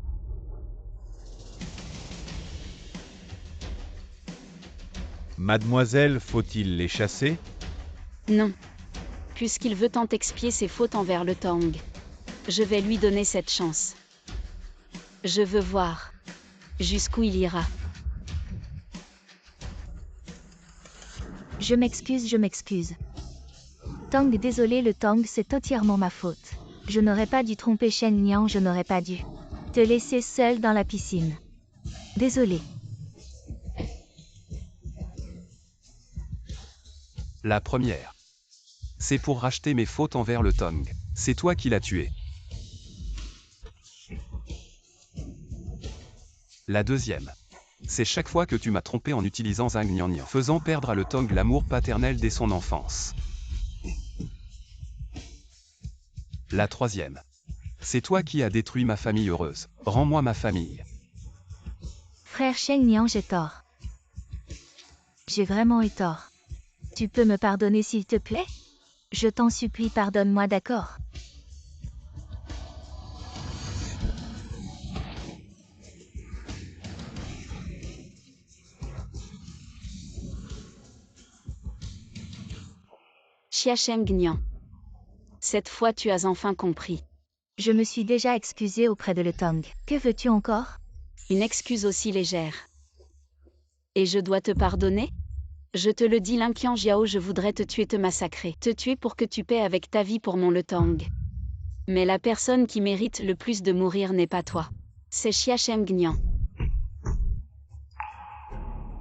Mademoiselle, faut-il les chasser? Non. Puisqu'il veut tant expier ses fautes envers le Tong. Je vais lui donner cette chance. Je veux voir jusqu'où il ira. Je m'excuse. Tong, désolé, le Tong, c'est entièrement ma faute. Je n'aurais pas dû tromper Sheng Nian, je n'aurais pas dû te laisser seul dans la piscine. Désolé. La première. C'est pour racheter mes fautes envers le Tong. C'est toi qui l'as tué. La deuxième. C'est chaque fois que tu m'as trompé en utilisant Zhang Nian Nian, faisant perdre à le Tong l'amour paternel dès son enfance. La troisième. C'est toi qui as détruit ma famille heureuse. Rends-moi ma famille. Frère Sheng Nian, j'ai tort. J'ai vraiment eu tort. Tu peux me pardonner s'il te plaît? Je t'en supplie, pardonne-moi, d'accord? Chia Sheng Nian. Cette fois tu as enfin compris. Je me suis déjà excusée auprès de le Tong. Que veux-tu encore? Une excuse aussi légère. Et je dois te pardonner? Je te le dis, Lin Qianjiao, je voudrais te tuer, te massacrer. Te tuer pour que tu paies avec ta vie pour mon le Tong. Mais la personne qui mérite le plus de mourir n'est pas toi. C'est Chia Sheng Nian.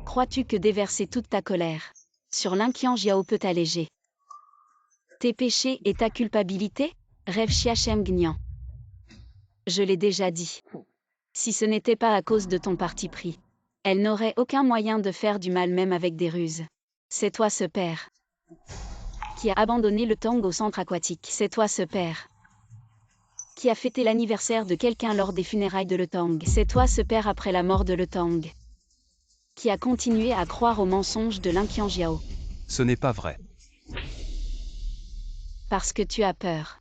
Crois-tu que déverser toute ta colère sur Lin Qianjiao peut t'alléger tes péchés et ta culpabilité? Rêve Chia Sheng Nian. Je l'ai déjà dit. Si ce n'était pas à cause de ton parti pris, elle n'aurait aucun moyen de faire du mal même avec des ruses. C'est toi ce père qui a abandonné le Tong au centre aquatique. C'est toi ce père qui a fêté l'anniversaire de quelqu'un lors des funérailles de le Tong. C'est toi ce père après la mort de le Tong qui a continué à croire aux mensonges de Lin Qianjiao. Ce n'est pas vrai. Parce que tu as peur.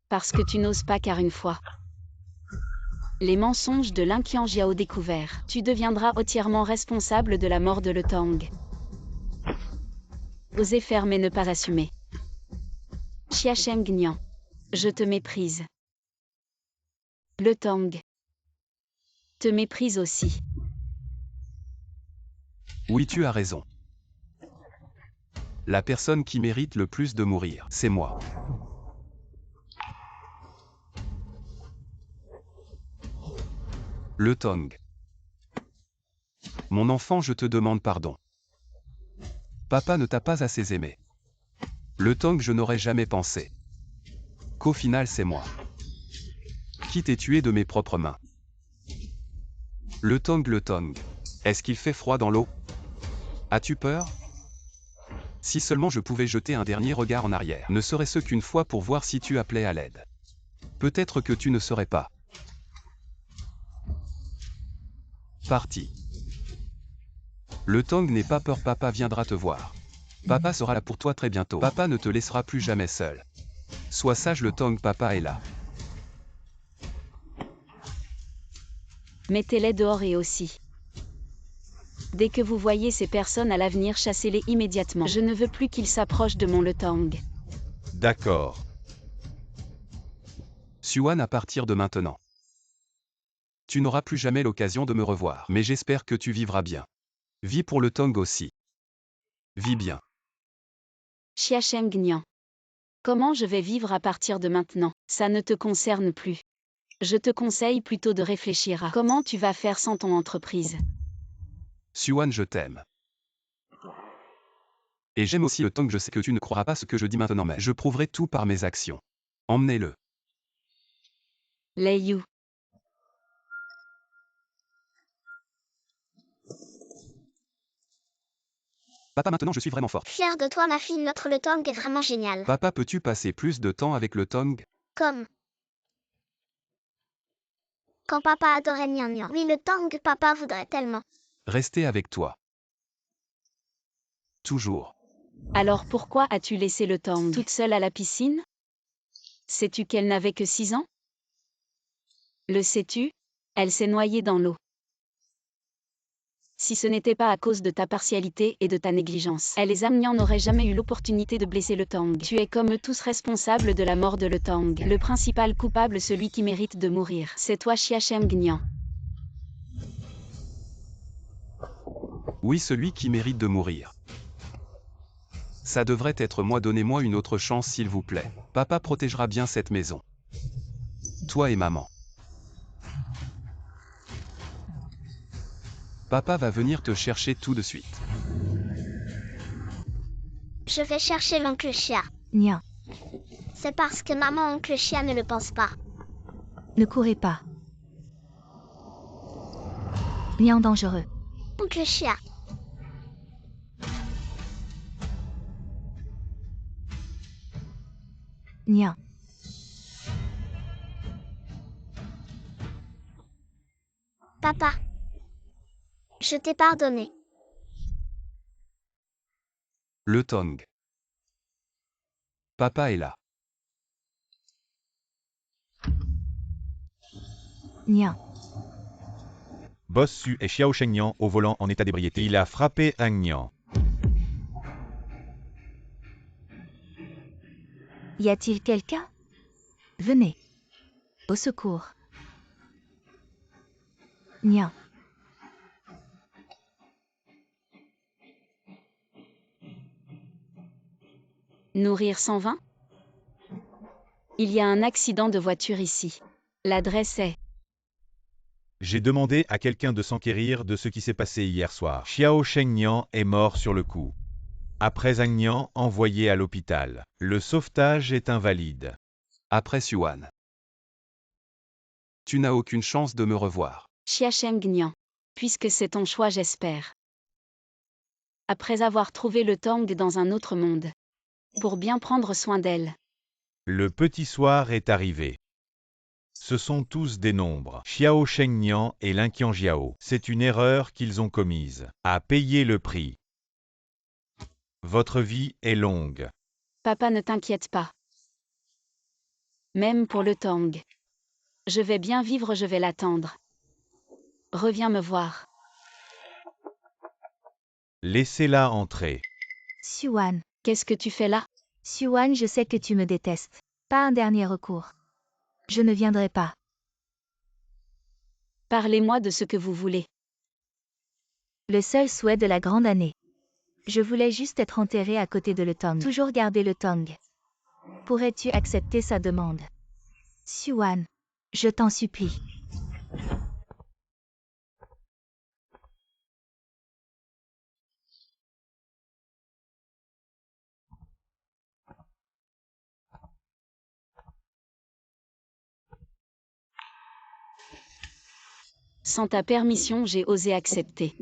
Parce que tu n'oses pas, car une fois les mensonges de Lin Qianjiao découverts, tu deviendras entièrement responsable de la mort de le Tong. Oser faire mais ne pas assumer. Chia Sheng Nian. Je te méprise. Le Tong te méprise aussi. Oui, tu as raison. La personne qui mérite le plus de mourir, c'est moi. Le Tong. Mon enfant, je te demande pardon. Papa ne t'a pas assez aimé. Le Tang, je n'aurais jamais pensé qu'au final c'est moi qui t'ai tué de mes propres mains. Le Tang, est-ce qu'il fait froid dans l'eau? As-tu peur? Si seulement je pouvais jeter un dernier regard en arrière, ne serait-ce qu'une fois pour voir si tu appelais à l'aide. Peut-être que tu ne serais pas parti. Le Tang, n'aie pas peur, papa viendra te voir. Papa sera là pour toi très bientôt. Papa ne te laissera plus jamais seul. Sois sage, le Tang, papa est là. Mettez-les dehors et aussi. Dès que vous voyez ces personnes à l'avenir, chassez-les immédiatement. Je ne veux plus qu'ils s'approchent de mon Le Tang. D'accord. Xuan, à partir de maintenant, tu n'auras plus jamais l'occasion de me revoir. Mais j'espère que tu vivras bien. Vis pour le Tang aussi. Vis bien. Xiacheng Nian. Comment je vais vivre à partir de maintenant? Ça ne te concerne plus. Je te conseille plutôt de réfléchir à comment tu vas faire sans ton entreprise. Xuan, je t'aime. Et j'aime aussi le Tang, je sais que tu ne croiras pas ce que je dis maintenant, mais je prouverai tout par mes actions. Emmenez-le. Lei Yu. Papa, maintenant je suis vraiment forte. Fière de toi ma fille, notre Le Tang est vraiment génial. Papa, peux-tu passer plus de temps avec le Tang? Comme quand papa adorait Nian Nian. Oui, le Tang, papa voudrait tellement. Rester avec toi. Toujours. Alors pourquoi as-tu laissé Le Tang toute seule à la piscine? Sais-tu qu'elle n'avait que 6 ans? Le sais-tu? Elle s'est noyée dans l'eau. Si ce n'était pas à cause de ta partialité et de ta négligence, elle et Zhang Nian n'auraient jamais eu l'opportunité de blesser Le Tang. Tu es comme eux tous responsable de la mort de Le Tang. Le principal coupable, celui qui mérite de mourir, c'est toi, Xiacheng Nian. Oui, celui qui mérite de mourir. Ça devrait être moi, donnez-moi une autre chance s'il vous plaît. Papa protégera bien cette maison. Toi et maman. Papa va venir te chercher tout de suite. Je vais chercher l'oncle Chia. Nian, C'est parce que maman oncle Chia ne le pense pas. ne courez pas. Nian dangereux. Oncle Chia. Nian, Papa. Je t'ai pardonné. Le Tang. Papa est là. Nian, Boss Su et Xiao Shengnian au volant en état d'ébriété. Il a frappé Ang Nian. y a-t-il quelqu'un? Venez. Au secours. Nian, Nourrir 120? Il y a un accident de voiture ici. L'adresse est... J'ai demandé à quelqu'un de s'enquérir de ce qui s'est passé hier soir. Xiao Shengnian est mort sur le coup. Après Ang Nian envoyé à l'hôpital. Le sauvetage est invalide. Après Xuan. Tu n'as aucune chance de me revoir. Xiacheng Nian. Puisque c'est ton choix, j'espère. Après avoir trouvé Le Tang dans un autre monde. Pour bien prendre soin d'elle. Le petit soir est arrivé. Ce sont tous des nombres. Xiao Shengnian et Linqian Jiao. C'est une erreur qu'ils ont commise. À payer le prix. Votre vie est longue. Papa, ne t'inquiète pas. Même pour Le Tang. Je vais bien vivre, je vais l'attendre. Reviens me voir. Laissez-la entrer. Xuan. Qu'est-ce que tu fais là? Xuan, je sais que tu me détestes. Pas un dernier recours. Je ne viendrai pas. Parlez-moi de ce que vous voulez. Le seul souhait de la grande année. Je voulais juste être enterré à côté de Le Tang. Toujours garder Le Tang. Pourrais-tu accepter sa demande? Xuan. Je t'en supplie. Sans ta permission, j'ai osé accepter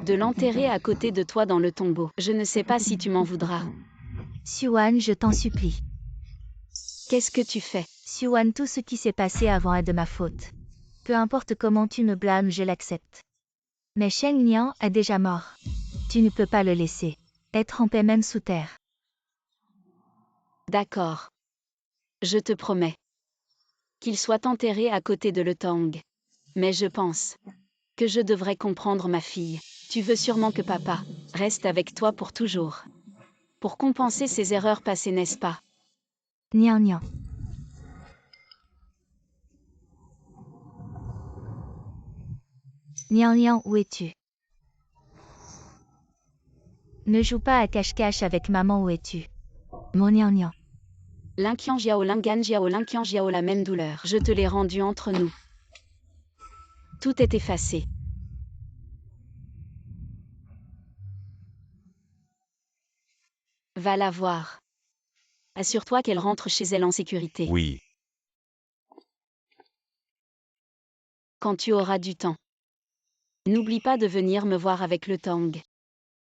de l'enterrer à côté de toi dans le tombeau. Je ne sais pas si tu m'en voudras. Suan, je t'en supplie. Qu'est-ce que tu fais? Suan, tout ce qui s'est passé avant est de ma faute. Peu importe comment tu me blâmes, je l'accepte. Mais Sheng Nian est déjà mort. Tu ne peux pas le laisser être en paix même sous terre. D'accord. Je te promets qu'il soit enterré à côté de Le Tang. Mais je pense que je devrais comprendre ma fille. Tu veux sûrement que papa reste avec toi pour toujours. Pour compenser ses erreurs passées, n'est-ce pas? Nian Nian. Nian Nian, où es-tu? Ne joue pas à cache-cache avec maman, où es-tu? Mon Nian Nian. Linqian Jiao Lingan Jiao Linqian Jiao, la même douleur. Je te l'ai rendu entre nous. Tout est effacé. Va la voir. Assure-toi qu'elle rentre chez elle en sécurité. Oui. Quand tu auras du temps. N'oublie pas de venir me voir avec Le Tang.